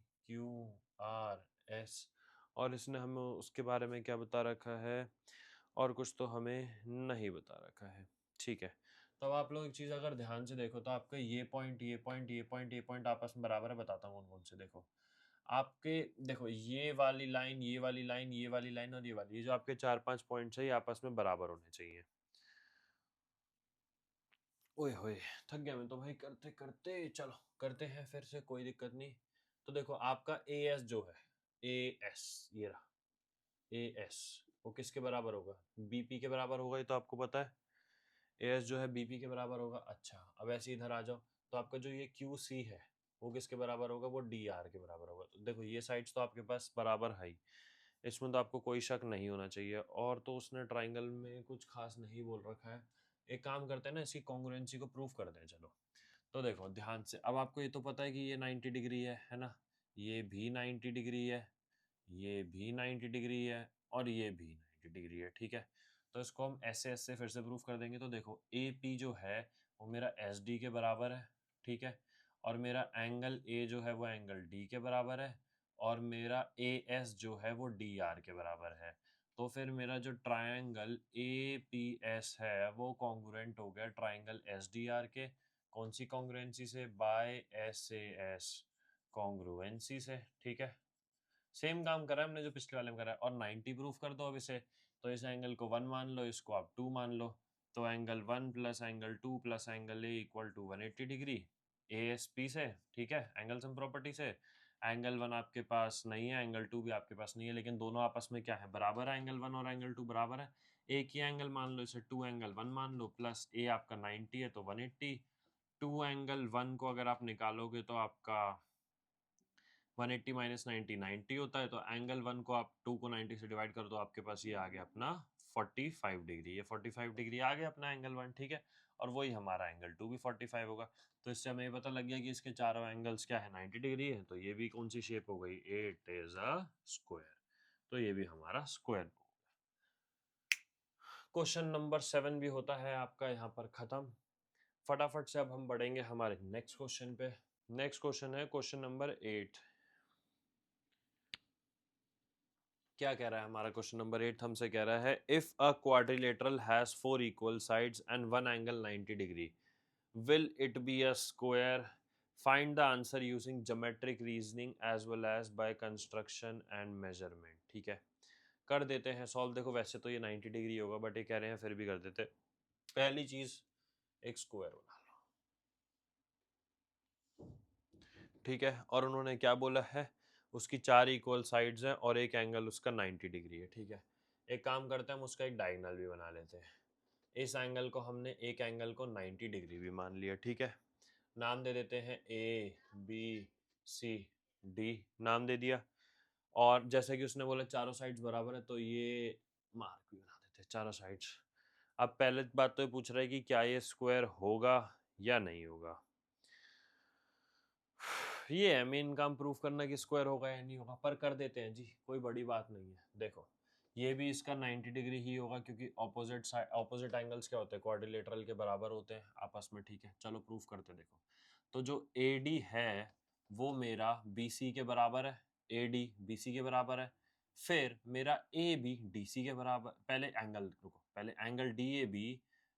Speaker 1: और इसने हमें उसके बारे में क्या बता रखा है, और कुछ तो हमें नहीं बता रखा है, ठीक है। तो अब आप लोग एक चीज़ अगर ध्यान से देखो तो आपका ये पॉइंट, ये पॉइंट, ये पॉइंट, ये पॉइंट आपस में बराबर है, बताता हूँ कौन कौन से। देखो आपके, देखो ये वाली लाइन, ये वाली लाइन, ये वाली लाइन और ये वाली, ये जो आपके 4-5 पॉइंट्स है ये आपस में बराबर होने चाहिए। ओए होए, थक गया मैं तो भाई करते करते, चलो करते हैं फिर से, कोई दिक्कत नहीं। तो देखो आपका AS जो है, AS, ये रहा AS, वो किसके बराबर होगा, BP के बराबर होगा, ये तो आपको पता है। AS जो है BP के बराबर होगा। अच्छा अब ऐसे इधर आ जाओ, तो आपका जो ये QC है वो किसके बराबर होगा, वो DR के बराबर होगा। तो देखो ये साइड्स तो आपके पास बराबर है ही, इसमें तो आपको कोई शक नहीं होना चाहिए। और तो उसने ट्राइंगल में कुछ खास नहीं बोल रखा है। एक काम करते हैं ना, इसकी कॉन्ग्रुएंसी को प्रूफ कर दें, चलो। तो देखो ध्यान से, अब आपको ये तो पता है कि ये 90 डिग्री है ना, ये भी 90 डिग्री है, ये भी 90 डिग्री है, और ये भी 90 डिग्री है, ठीक है। तो इसको हम ऐसे ऐसे फिर से प्रूफ कर देंगे। तो देखो AP जो है वो मेरा SD के बराबर है, ठीक है, और मेरा एंगल A जो है वो एंगल D के बराबर है, और मेरा AS जो है वो DR के बराबर है। तो फिर मेरा जो ट्रायंगल APS है वो कॉन्ग्रुएंट हो गया ट्रायंगल SDR के, कौन सी कॉन्ग्रुएंसी से, बाय SAS कॉन्ग्रुएंसी से, ठीक है। सेम काम करा है हमने जो पिछले वाले में करा है, और 90 प्रूफ कर दो अब इसे। तो इस एंगल को 1 मान लो, इसको आप 2 मान लो। तो angle 1 plus angle 2 plus angle A equal to 180 degree ASP से, ठीक है, एंगल सम प्रॉपर्टी से। एंगल 1 आपके पास नहीं है, एंगल 2 भी आपके पास नहीं है, लेकिन दोनों आपस में क्या है, बराबर है, एंगल 1 और एंगल 2 बराबर है। एक ही एंगल मान लो, इसे 2 एंगल 1 मान लो, प्लस A आपका 90 है तो 180। 2 एंगल 1 को अगर आप निकालोगे तो आपका 180 माइनस 90 90 होता है। तो एंगल 1 को आप 2 को 90 से डिवाइड कर दो, आपके पास ये आ गया अपना 45 डिग्री। ये 45 डिग्री आ गया अपना एंगल 1, ठीक है। और वही हमारा एंगल 2 भी 45 होगा। तो इससे हमें ये पता लग गया कि इसके चारों एंगल्स क्या है, 90 डिग्री है। तो ये भी कौन सी शेप हो गई, इट इज अ स्क्वायर। तो ये भी हमारा स्क्वायर। क्वेश्चन नंबर 7 भी होता है आपका यहाँ पर खत्म। फटाफट से अब हम बढ़ेंगे हमारे नेक्स्ट क्वेश्चन पे। नेक्स्ट क्वेश्चन है क्वेश्चन नंबर 8। क्या कह रहा है हमारा क्वेश्चन नंबर 8, हमसे कह रहा है if a quadrilateral has 4 equal sides and one angle 90 degree will it be a square, find the answer using geometric reasoning as well as by construction and measurement. ठीक है, कर देते हैं सॉल्व। देखो वैसे तो ये 90 डिग्री होगा, बट ये कह रहे हैं फिर भी कर देते। पहली चीज, एक स्क्वायर बना लो, ठीक है। और उन्होंने क्या बोला है, उसकी 4 इक्वल साइड्स हैं और एक एंगल उसका 90 डिग्री है, ठीक है। एक काम करते हैं, हम उसका एक डायगोनल भी बना लेते हैं। इस एंगल को हमने, एक एंगल को 90 डिग्री भी मान लिया, ठीक है। नाम दे देते हैं ABCD, नाम दे दिया। और जैसे कि उसने बोला चारों साइड्स बराबर है, तो ये मार्क भी बना देते हैं चारों साइड्स। अब पहले बात तो ये पूछ रहा है कि क्या ये स्क्वायर होगा या नहीं होगा। ये है मेन काम, प्रूफ करना कि स्क्वायर होगा या नहीं होगा, पर कर देते हैं जी, कोई बड़ी बात नहीं है। देखो ये भी इसका 90 डिग्री ही होगा, क्योंकि ऑपोजिट साइड, ऑपोजिट एंगल्स क्या होते हैं, क्वाड्रिलेटरल के बराबर होते हैं आपस में, ठीक है। चलो प्रूफ करते हैं। देखो तो जो AD है वो मेरा BC के बराबर है, AD BC के बराबर है। फिर मेरा AB DC के बराबर, पहले एंगल रुको, पहले एंगल DAB,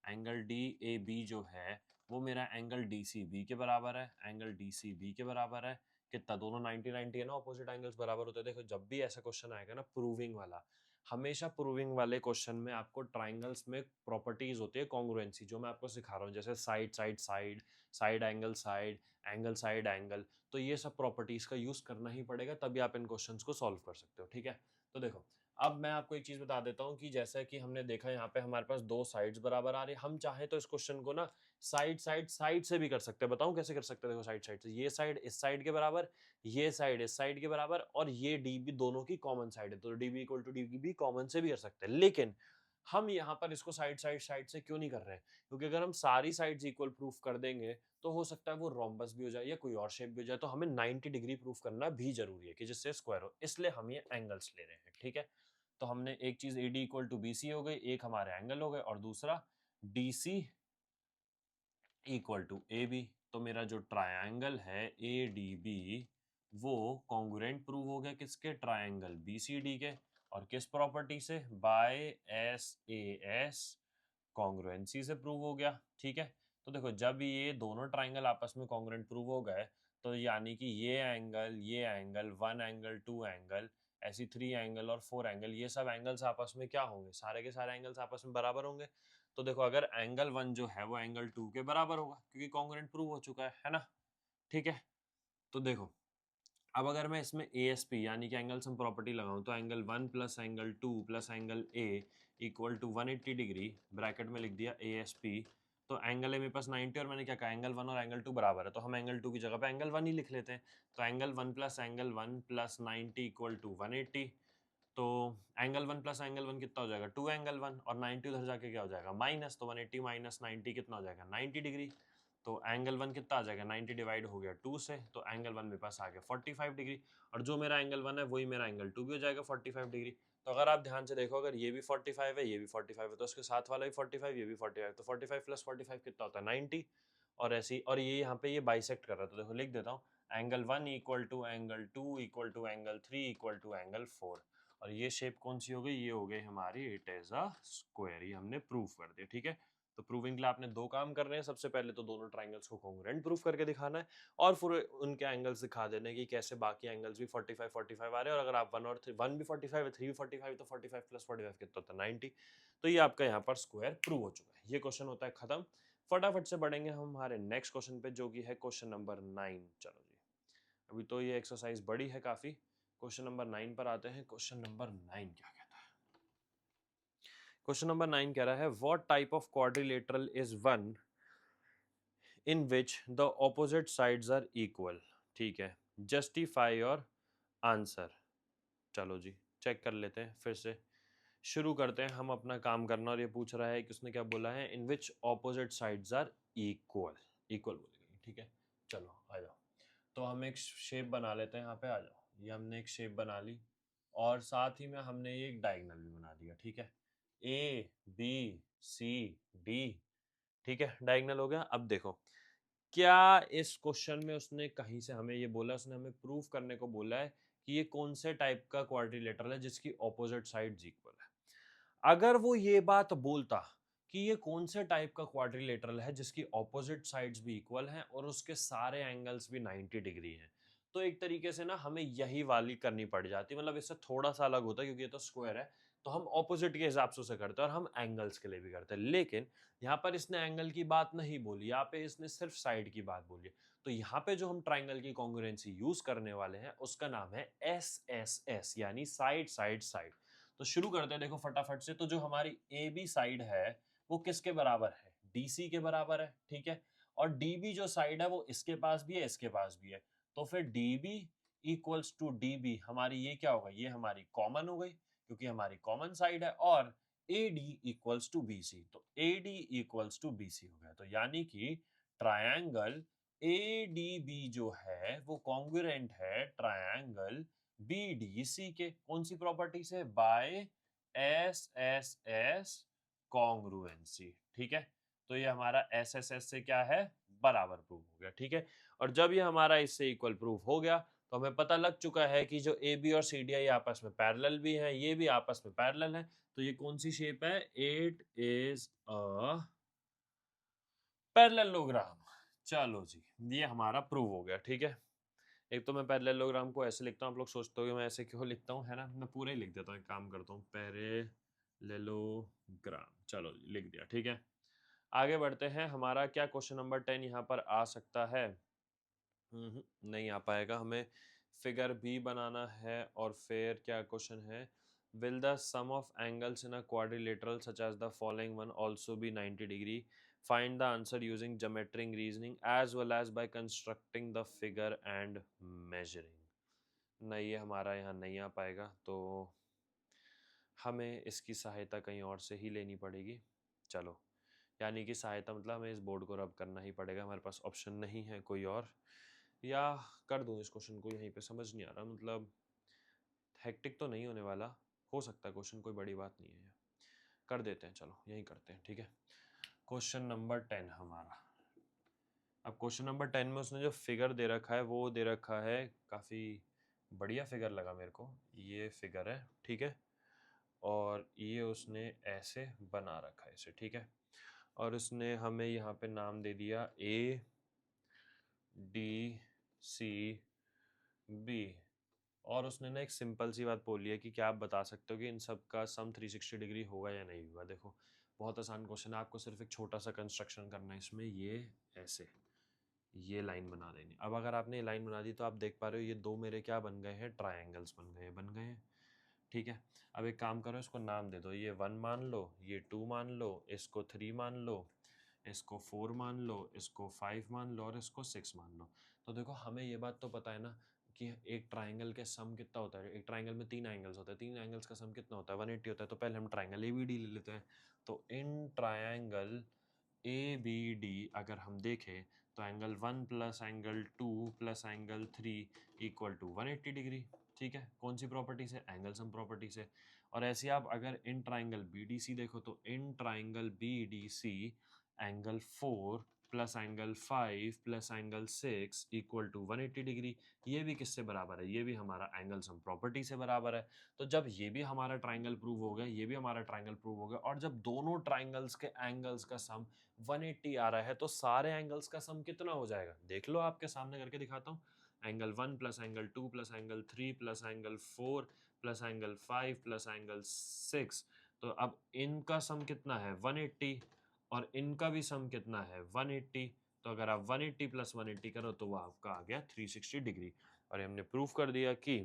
Speaker 1: एंगल DAB जो है वो मेरा एंगल DCB के बराबर है, एंगल DCB के बराबर है। कितना, दोनों 90 90 है ना, ऑपोजिट एंगल्स बराबर होते हैं। देखो जब भी ऐसा क्वेश्चन आएगा ना प्रूविंग वाला, हमेशा प्रूविंग वाले क्वेश्चन में आपको ट्राइंगल्स में प्रॉपर्टीज होती है कॉन्ग्रुएंसी, जो मैं आपको सिखा रहा हूँ, जैसे side side side, side angle side, angle side angle. तो ये सब प्रॉपर्टीज का यूज करना ही पड़ेगा, तभी आप इन क्वेश्चंस को सॉल्व कर सकते हो, ठीक है। तो देखो अब मैं आपको एक चीज बता देता हूँ कि जैसा कि हमने देखा यहाँ पे हमारे पास दो साइड्स बराबर आ रही है, हम चाहे तो इस क्वेश्चन को ना साइड से भी कर सकते हैं। बताऊं कैसे कर सकते हैं? देखो साइड से, ये साइड इस साइड के बराबर, ये साइड इस साइड के बराबर, और ये डी भी दोनों की कॉमन साइड है, तो D B equal to D भी कॉमन से भी कर सकते हैं। लेकिन हम यहाँ पर इसको साइड से क्यों नहीं कर रहे हैं? क्योंकि अगर हम सारी साइड्स इक्वल प्रूफ कर देंगे तो हो सकता है वो रोम्बस भी हो जाए या कोई और शेप भी हो जाए, तो हमें 90 डिग्री प्रूफ करना भी जरूरी है कि जिससे स्क्वायर हो, इसलिए हम ये एंगल्स ले रहे हैं। ठीक है, तो हमने एक चीज AD इक्वल टू BC हो गई, एक हमारे एंगल हो गए, और दूसरा DC इक्वल टू AB। तो मेरा जो ट्रायंगल है ADB वो कॉन्ग्रुएंट प्रूव हो गया किसके? ट्रायंगल BCD के। और किस प्रॉपर्टी से? बाय SAS कॉन्ग्रुएंसी से प्रूव हो गया। ठीक है, तो देखो जब ये दोनों ट्राइंगल आपस में कॉन्ग्रुएंट प्रूव हो गए, तो यानी कि ये एंगल 1 एंगल 2 एंगल, ऐसी 3 एंगल और 4 एंगल, ये सब एंगल्स आपस में क्या होंगे? सारे के सारे एंगल्स आपस में बराबर होंगे। तो देखो अगर एंगल 1 जो है वो एंगल 2 के बराबर होगा क्योंकि कॉन्ग्रुएंट प्रूव हो चुका है ना। ठीक है, तो देखो अब अगर मैं इसमें ASP यानी कि एंगल सम प्रॉपर्टी लगाऊं, तो angle 1 plus angle 2 plus angle A equal to 180 degree, bracket में लिख दिया ASP। तो एंगल है मेरे पास 90 और मैंने क्या कहा? एंगल 1 और एंगल 2 बराबर है, तो हम एंगल 2 की जगह पे एंगल 1 ही लिख लेते हैं। तो एंगल 1 प्लस 90 इक्वल टू 180। तो एंगल 1 प्लस एंगल 1 कितना हो जाएगा? 2 एंगल 1, और 90 उधर जाके क्या हो जाएगा? माइनस, तो 180 माइनस 90 कितना हो जाएगा? 90 डिग्री। तो एंगल 1 कितना आ जाएगा? 90 डिवाइड हो गया 2 से, तो एंगल 1 मेरे पास आ गया 45 डिग्री, और जो मेरा एंगल 1 है वही मेरा एंगल 2 भी हो जाएगा 45 डिग्री। तो अगर आप ध्यान से देखो, अगर ये भी 45 है, ये भी 45 है, तो उसके साथ वाला भी 45, ये भी 45, तो 45 प्लस 45 कितना होता है? 90। और ऐसी, और ये यहाँ पे ये बाइसेक्ट कर रहा है, तो देखो लिख देता हूँ, angle 1 equal to angle 2 equal to angle 3 equal to angle 4। और ये शेप कौन सी हो गई? ये हो गई हमारी इट इज अ स्क्वायर। ये हमने प्रूफ कर दिया। ठीक है, तो प्रूविंग के लिए आपने दो काम कर रहे हैं। सबसे पहले तो दोनों ट्राइंगल्स को कॉन्ग्रुएंट प्रूफ करके दिखाना है, और फिर उनके एंगल्स दिखा देने कि कैसे बाकी एंगल्स भी 45 45 आ रहे हैं। और अगर आप 1 और 1 भी 45 है, 3 भी 45, तो 45 प्लस 45 कितना होता है? 90। तो ये आपका यहाँ पर स्क्वायर प्रूव हो चुका है। ये क्वेश्चन होता है खत्म। फटाफट से बढ़ेंगे हम हमारे नेक्स्ट क्वेश्चन पे, जो कि है क्वेश्चन नंबर 9। चलो जी, अभी तो ये एक्सरसाइज बड़ी है काफी। क्वेश्चन नंबर 9 पर आते हैं। क्वेश्चन नंबर 9 क्या कहता है? क्वेश्चन नंबर 9 कह रहा है, what type of quadrilateral is one in which the opposite sides are equal? ठीक है, जस्टिफाई योर आंसर। चलो जी, चेक कर लेते हैं फिर से। शुरू करते हैं हम अपना काम करना। और ये पूछ रहा है कि उसने क्या बोला है? In which opposite sides are equal. Equal बोलेंगे। ठीक है, चलो आ जाओ। तो हम एक शेप बना लेते हैं। यहाँ पे आ जाओ, ये हमने एक शेप बना ली, और साथ ही में हमने ये एक डायगोनल भी बना दिया। ठीक है, ABCD। ठीक है, डायगोनल हो गया। अब देखो, क्या इस क्वेश्चन में उसने कहीं से हमें ये बोला, उसने हमें प्रूफ करने को बोला है कि ये कौन से टाइप का क्वाड्रिलेटरल है जिसकी ऑपोजिट साइड्स इक्वल है। अगर वो ये बात बोलता कि ये कौन से टाइप का क्वाड्रिलेटरल है जिसकी ऑपोजिट साइड्स भी इक्वल हैं और उसके सारे एंगल्स भी 90 डिग्री हैं, तो एक तरीके से ना हमें यही वाली करनी पड़ जाती, मतलब इससे थोड़ा सा अलग होता है क्योंकि ये तो स्क्वायर है, तो हम ऑपोजिट के हिसाब से उसे करते हैं, और हम एंगल्स के लिए भी करते हैं। लेकिन यहाँ पर इसने एंगल की बात नहीं बोली, यहाँ पे इसने सिर्फ साइड की बात बोली है। तो यहाँ पे जो हम ट्राइंगल की कॉन्ग्रुएंसी यूज करने वाले हैं उसका नाम है SSS, यानी साइड साइड साइड। तो शुरू करते हैं देखो फटाफट से। तो जो हमारी ए बी साइड है वो किसके बराबर है? DC के बराबर है। ठीक है, और DB जो साइड है वो इसके पास भी है, इसके पास भी है। तो फिर DB इक्वल्स टू DB, हमारी ये क्या होगा? ये हमारी कॉमन हो गई क्योंकि हमारी कॉमन साइड है। और AD इक्वल्स टू BC, तो AD इक्वल्स टू BC हो गया। तो यानी कि ट्रायंगल ADB जो है वो कॉन्ग्रुएंट है ट्रायंगल BDC के। कौन सी प्रॉपर्टी से? By SSS congruency. ठीक है, तो ये हमारा SSS से क्या है? बराबर प्रूफ हो गया। ठीक है, और जब ये हमारा इससे इक्वल प्रूफ हो गया तो हमें पता लग चुका है कि जो AB और CD है ये आपस में पैरेलल भी है, ये भी आपस में पैरेलल है। तो ये कौन सी शेप है? It is a parallelogram. चलो जी, ये हमारा प्रूव हो गया। ठीक है, एक तो मैं पैरेललोग्राम को ऐसे लिखता हूँ, आप लोग सोचते हो कि मैं ऐसे क्यों लिखता हूँ, है ना? मैं पूरा ही लिख देता हूँ, एक काम करता हूँ, पैरेललोग्राम। चलो जी, लिख दिया। ठीक है, आगे बढ़ते हैं। हमारा क्या क्वेश्चन नंबर 10 यहाँ पर आ सकता है? नहीं आ पाएगा, हमें फिगर भी बनाना है। और फिर क्या क्वेश्चन है? will the sum of angles in a quadrilateral such as the following one also be 90 degree? Find the answer using geometric reasoning as well as by constructing the figure and measuring. नहीं, ये हमारा यहाँ नहीं आ पाएगा, तो हमें इसकी सहायता कहीं और से ही लेनी पड़ेगी। चलो, यानी कि सहायता मतलब हमें इस बोर्ड को रब करना ही पड़ेगा, हमारे पास ऑप्शन नहीं है कोई और। या कर दूं इस क्वेश्चन को यहीं पे, समझ नहीं आ रहा, मतलब हेक्टिक तो नहीं होने वाला, हो सकता है क्वेश्चन, कोई बड़ी बात नहीं है ये, कर देते हैं, चलो यही करते हैं, ठीक है। क्वेश्चन नंबर 10 हमारा। अब क्वेश्चन नंबर 10 में उसने जो फिगर दे रखा है वो दे रखा है, काफ़ी बढ़िया फिगर लगा मेरे को, ये फिगर है, ठीक है। और ये उसने ऐसे बना रखा है इसे, ठीक है। और उसने हमें यहाँ पे नाम दे दिया ए डी सी बी। और उसने ना एक सिंपल सी बात बोली है कि क्या आप बता सकते हो कि इन सब का सम 360 डिग्री होगा या नहीं होगा। देखो, बहुत आसान क्वेश्चन है, आपको सिर्फ एक छोटा सा कंस्ट्रक्शन करना है इसमें, ये ऐसे ये लाइन बना देनी। अब अगर आपने ये लाइन बना दी तो आप देख पा रहे हो ये दो मेरे क्या बन गए हैं, ट्रायंगल्स बन गए हैं, ठीक है। अब एक काम करो, इसको नाम दे दो, ये 1 मान लो, ये 2 मान लो, इसको 3 मान लो, इसको 4 मान लो, इसको 5 मान लो और इसको 6 मान लो। तो देखो, हमें ये बात तो पता है ना कि एक ट्राइंगल के सम कितना होता है। एक ट्राइंगल में 3 एंगल्स होते हैं, 3 एंगल्स का सम कितना होता है, 180 होता है। तो पहले हम ट्राइंगल ए बी डी ले लेते हैं। तो in triangle A B D अगर हम देखें तो angle 1 plus angle 2 plus angle 3 equal to 180 degree, ठीक है। कौन सी प्रॉपर्टी से, एंगल सम प्रॉपर्टी से। और ऐसे आप अगर in triangle B D C देखो तो in triangle B D C angle 4 plus angle 5 plus angle 6 equal to 180 degree. ये भी किससे बराबर है, ये भी हमारा एंगल सम प्रॉपर्टी से बराबर है। तो जब ये भी हमारा ट्राइंगल प्रूव हो गया, ये भी हमारा ट्राइंगल प्रूव हो गया, और जब दोनों ट्राइंगल्स के एंगल्स का सम 180 आ रहा है तो सारे एंगल्स का सम कितना हो जाएगा, देख लो, आपके सामने करके दिखाता हूँ। Angle 1 plus angle 2 plus angle 3 plus angle 4 plus angle 5 plus angle 6। तो अब इनका सम कितना है 180 और इनका भी सम कितना है 180। तो अगर आप 180 प्लस 180 करो तो वो आपका आ गया 360 डिग्री। और हमने प्रूफ कर दिया कि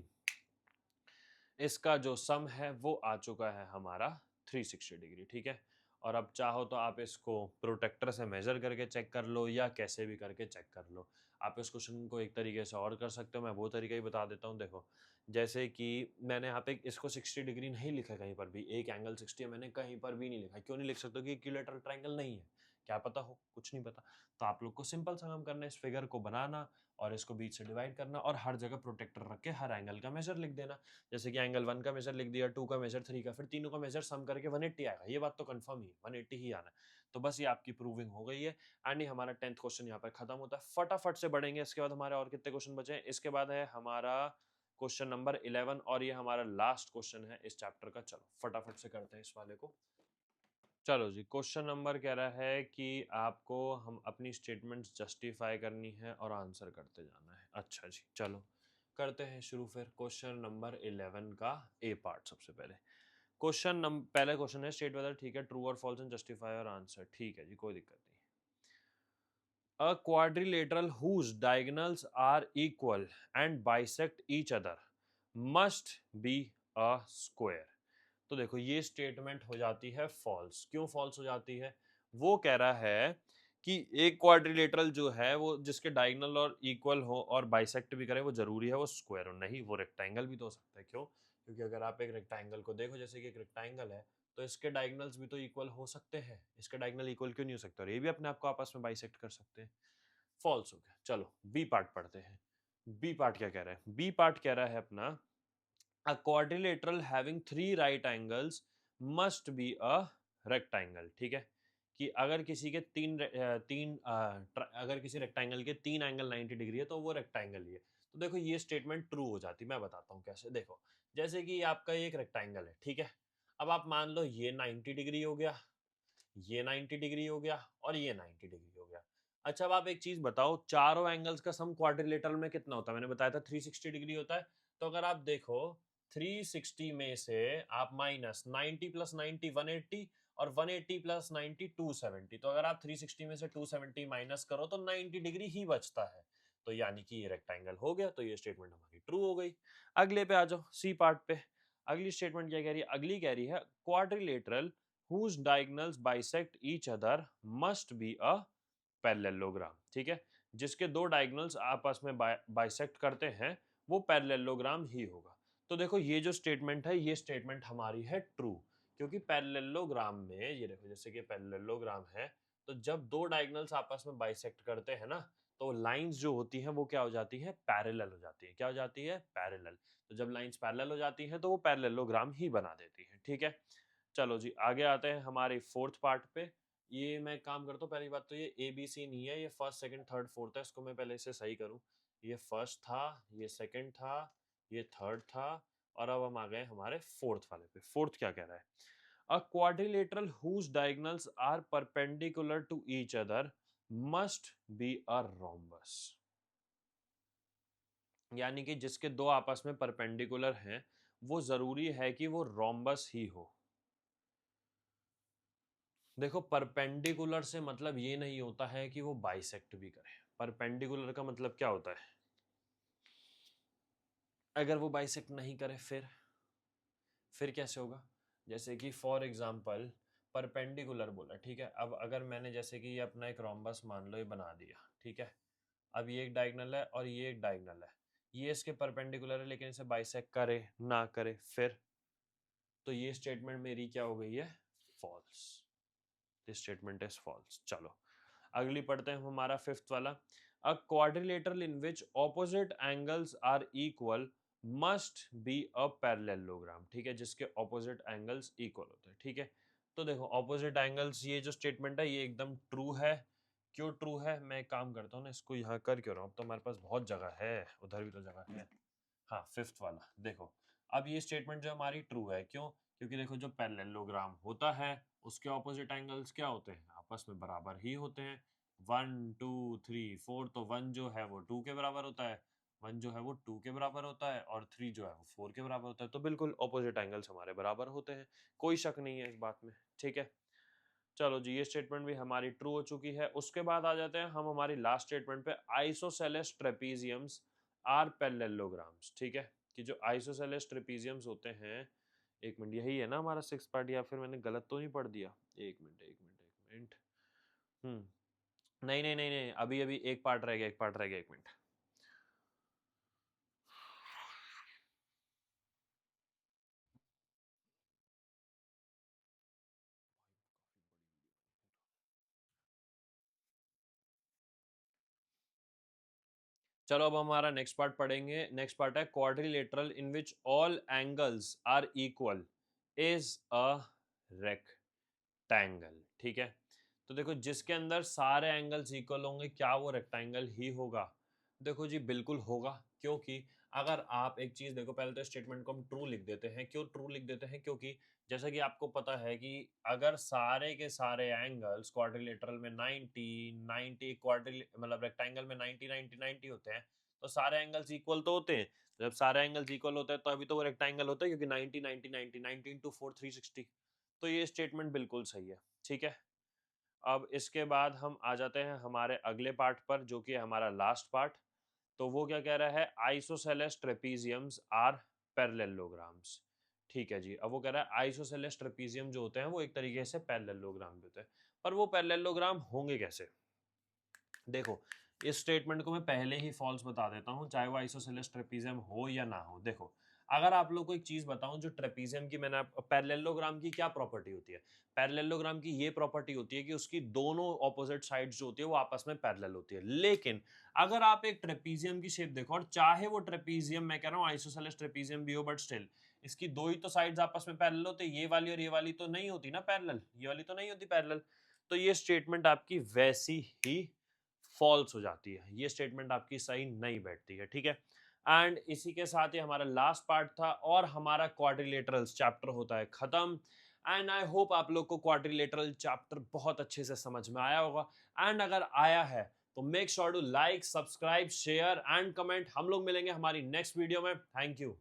Speaker 1: इसका जो सम है वो आ चुका है हमारा 360 डिग्री, ठीक है। और अब चाहो तो आप इसको प्रोटेक्टर से मेजर करके चेक कर लो या कैसे भी करके चेक कर लो। आप इस क्वेश्चन को एक तरीके से और कर सकते हो, मैं वो तरीका ही बता देता हूँ। देखो, जैसे कि मैंने यहाँ पे इसको 60 डिग्री नहीं लिखा कहीं पर भी, एक एंगल 60 है, मैंने कहीं पर भी नहीं लिखा। क्यों नहीं लिख सकते? कि इक्विलैटरल ट्रायंगल नहीं है, क्या पता हो, कुछ नहीं पता। तो आप लोग को सिंपल सा काम करना है, इस फिगर को बनाना और इसको बीच से डिवाइड करना और हर जगह प्रोटेक्टर रख के हर एंगल का मेजर लिख देना। जैसे कि एंगल 1 का मेजर लिख दिया, 2 का मेजर, 3 का, फिर तीनों का मेजर सम करके 180 आएगा। ये बात तो कंफर्म ही, 180 ही आना है। तो बस ये आपकी प्रूविंग हो गई है एंड ये हमारा 10th क्वेश्चन यहाँ पर खत्म होता है। फटाफट से बढ़ेंगे, इसके बाद हमारे और कितने क्वेश्चन बचे हैं। इसके बाद है हमारा क्वेश्चन नंबर 11 और ये हमारा लास्ट क्वेश्चन है इस चैप्टर का। चलो फटाफट से करते हैं इस वाले को। चलो जी, क्वेश्चन नंबर कह रहा है कि आपको हम अपनी स्टेटमेंट्स जस्टिफाई करनी है और आंसर करते जाना है। अच्छा जी, चलो करते हैं शुरू। फिर क्वेश्चन नंबर 11 का ए पार्ट। सबसे पहले क्वेश्चन नंबर, पहला क्वेश्चन है स्टेट वेदर, ठीक है, ट्रू और फॉल्स एंड जस्टिफाई और आंसर, ठीक है जी, कोई दिक्कत नहीं। A quadrilateral whose diagonals are equal and bisect each other must be a square। तो देखो, ये स्टेटमेंट हो जाती है फॉल्स। क्यों फॉल्स हो जाती है? वो कह रहा है कि एक क्वाड्रिलेटरल जो है वो जिसके डायगोनल और इक्वल हो और बाइसेक्ट भी करे, वो जरूरी है वो स्क्वायर हो? नहीं, वो रेक्टेंगल भी तो हो सकता है। क्यों? क्योंकि अगर आप एक रेक्टेंगल को देखो, जैसे कि एक रेक्टेंगल है, तो इसके डायगोनल्स भी तो इक्वल हो सकते हैं। इसके डायगोनल इक्वल क्यों नहीं हो सकते? और ये भी अपने आप को आपस में बाइसेक्ट कर सकते हैं। फॉल्स हो गया। चलो बी पार्ट पढ़ते हैं। बी पार्ट क्या कह रहा है? बी पार्ट कह रहा है अपना, a quadrilateral having 3 right angles must be a rectangle। ठीक है, कि अगर किसी के अगर किसी रेक्टेंगल के 3 एंगल 90 डिग्री है तो वो रेक्टेंगल ही है। तो देखो, ये स्टेटमेंट ट्रू हो जाती है। मैं बताता हूँ कैसे। देखो, जैसे कि आपका एक रेक्टेंगल है, ठीक है। अब आप मान लो ये 90 डिग्री हो गया, ये 90 डिग्री हो गया और ये 90 डिग्री हो गया। अच्छा, अब आप एक चीज बताओ, चारों एंगल्स का सम क्वाड्रिलेटरल में कितना होता है? मैंने बताया था 360 डिग्री होता है। तो अगर आप देखो, 360 में से आप माइनस 90 प्लस 90 180 और 180 प्लस 90 270। तो अगर आप 360 में से 270 माइनस करो तो 90 डिग्री ही बचता है। तो यानी कि ये रेक्टेंगल हो गया। तो ये स्टेटमेंट हमारी ट्रू हो गई। अगले पे आ जाओ, सी पार्ट पे। अगली स्टेटमेंट क्या कह रही है? अगली कह रही है quadrilateral whose diagonals bisect each other must be a parallelogram। ठीक है, जिसके दो डायगोनल्स आपस में बाइसेक्ट करते हैं वो पैरेललोग्राम ही होगा। तो देखो ये जो स्टेटमेंट है ये स्टेटमेंट हमारी है ट्रू, क्योंकि पैरेललोग्राम में ये देखो जैसे कि पैरेललोग्राम है तो जब दो डायगोनल्स आपस में बाइसेक्ट करते हैं ना तो लाइंस जो होती हैं वो क्या हो जाती है? पैरेलल हो जाती है। क्या हो जाती है? पैरेलल। तो जब लाइंस पैरेलल हो जाती हैं तो वो पैरेललोग्राम ही बना देती है। ठीक है, चलो जी आगे आते हैं हमारे फोर्थ पार्ट पे। ये मैं काम करता हूँ, पहली बात तो ये ए बी सी नहीं है, ये फर्स्ट सेकंड थर्ड फोर्थ है, इसको मैं पहले इसे सही करूँ। ये फर्स्ट था, ये सेकंड था, ये थर्ड था, और अब हम आ गए हमारे फोर्थ वाले पे। फोर्थ क्या कह रहा है? अ quadrilateral whose diagonals are perpendicular to each other must be a rhombus। यानी कि जिसके दो आपस में परपेंडिकुलर हैं वो जरूरी है कि वो रोम्बस ही हो। देखो परपेंडिकुलर से मतलब ये नहीं होता है कि वो बाइसेक्ट भी करे। परपेंडिकुलर का मतलब क्या होता है? अगर वो बाइसेक्ट नहीं करे फिर कैसे होगा? जैसे कि फॉर एग्जांपल परपेंडिकुलर बोला, ठीक है। अब अगर मैंने जैसे कि ये अपना एक रोम्बस मान लो ये बना दिया, ठीक है। अब ये एक डायगोनल है और ये एक डायगोनल है, ये इसके परपेंडिकुलर है लेकिन इसे बाइसेक्ट करे ना करे फिर, तो ये स्टेटमेंट मेरी क्या हो गई है? False. This statement is false. चलो अगली पढ़ते हैं हमारा फिफ्थ वाला। A quadrilateral in which opposite angles are equal must be a parallelogram. ठीक है, जिसके ऑपोजिट एंगल्स इक्वल होते हैं। ठीक है, तो देखो ऑपोजिट एंगल्स ये जो स्टेटमेंट है ये एकदम ट्रू है। क्यों ट्रू है? मैं एक काम करता हूँ ना, इसको यहाँ कर क्यों रहा हूँ, अब तो हमारे पास बहुत जगह है, उधर भी तो जगह है। हाँ फिफ्थ वाला देखो, अब ये स्टेटमेंट जो हमारी ट्रू है, क्यों? क्योंकि देखो जो पैरेललोग्राम होता है उसके ऑपोजिट एंगल्स क्या होते हैं? आपस में बराबर ही होते हैं। 1 2 3 4, तो 1 जो है वो 2 के बराबर होता है, 1 जो है वो 2 के बराबर होता है, और 3 जो है वो 4 के बराबर होता है। तो बिल्कुल ऑपोजिट एंगल्स हमारे बराबर होते हैं, कोई शक नहीं है इस बात में। ठीक है, चलो जी ये स्टेटमेंट भी हमारी ट्रू हो चुकी है। उसके बाद आ जाते हैं हम हमारी लास्ट स्टेटमेंट पे। Isosceles trapeziums are parallelograms. ठीक है, कि जो आइसोसेलेस ट्रेपीजियम्स होते हैं, एक मिनट यही है ना हमारा सिक्स पार्ट, या फिर मैंने गलत तो नहीं पढ़ दिया? एक मिनट एक मिनट एक मिनट। नहीं नहीं नहीं नहीं, अभी अभी एक पार्ट रह गया, एक पार्ट रह गया, एक मिनट। चलो अब हमारा नेक्स्ट पार्ट पढ़ेंगे। नेक्स्ट पार्ट है quadrilateral in which all angles are equal is a rectangle. ठीक है, तो देखो जिसके अंदर सारे एंगल्स इक्वल होंगे क्या वो रेक्टेंगल ही होगा? देखो जी बिल्कुल होगा, क्योंकि अगर आप एक चीज देखो, पहले तो स्टेटमेंट को हम ट्रू लिख देते हैं। क्यों ट्रू लिख देते हैं? क्योंकि जैसा कि आपको पता है कि अगर सारे के सारे एंगल्स क्वाड्रिलेटरल में 90 90 क्वाड्रिल मतलब रेक्टेंगल में 90 90 90 होते हैं, तो सारे एंगल्स इक्वल तो होते हैं। जब सारे एंगल्स इक्वल होते हैं तो अभी तो वो रेक्टेंगल होता है, क्योंकि 90 90 90 90 इंटू 4 360। तो ये स्टेटमेंट बिल्कुल सही है। ठीक है, अब इसके बाद हम आ जाते हैं हमारे अगले पार्ट पर, जो कि हमारा लास्ट पार्ट। तो वो क्या कह रहा है? Isosceles trapeziums are parallelograms. ठीक है जी, अब वो कह रहा है आइसोसेलेस ट्रेपीजियम जो होते हैं वो एक तरीके से पैरेललोग्राम होते हैं, पर वो पैरेललोग्राम होंगे कैसे? देखो इस स्टेटमेंट को मैं पहले ही फॉल्स बता देता हूँ, चाहे वो आइसोसेलेस ट्रेपीजियम हो या ना हो। देखो अगर आप लोग को एक चीज बताऊं, जो ट्रेपीजियम की मैंने पैरेललोग्राम की क्या प्रॉपर्टी होती है? पैरेललोग्राम की ये प्रॉपर्टी होती है कि उसकी दोनों ऑपोजिट साइड्स जो होती है वो आपस में पैरेलल होती है। लेकिन अगर आप एक ट्रेपीजियम की शेप देखो, और चाहे वो ट्रेपीजियम मैं कह रहा हूँ आइसोसेलेस ट्रेपीजियम भी हो, बट स्टिल इसकी दो ही तो साइड्स आपस में पैरेलल होते हैं, ये वाली और ये वाली तो नहीं होती ना पैरेलल, ये वाली तो नहीं होती पैरेलल। तो ये स्टेटमेंट आपकी वैसी ही फॉल्स हो जाती है, ये स्टेटमेंट आपकी सही नहीं बैठती है। ठीक है, एंड इसी के साथ ही हमारा लास्ट पार्ट था और हमारा क्वाड्रिलेटरल्स चैप्टर होता है खत्म। एंड आई होप आप लोग को क्वाड्रिलेटरल चैप्टर बहुत अच्छे से समझ में आया होगा। एंड अगर आया है तो make sure to like subscribe share and comment. हम लोग मिलेंगे हमारी नेक्स्ट वीडियो में। Thank you.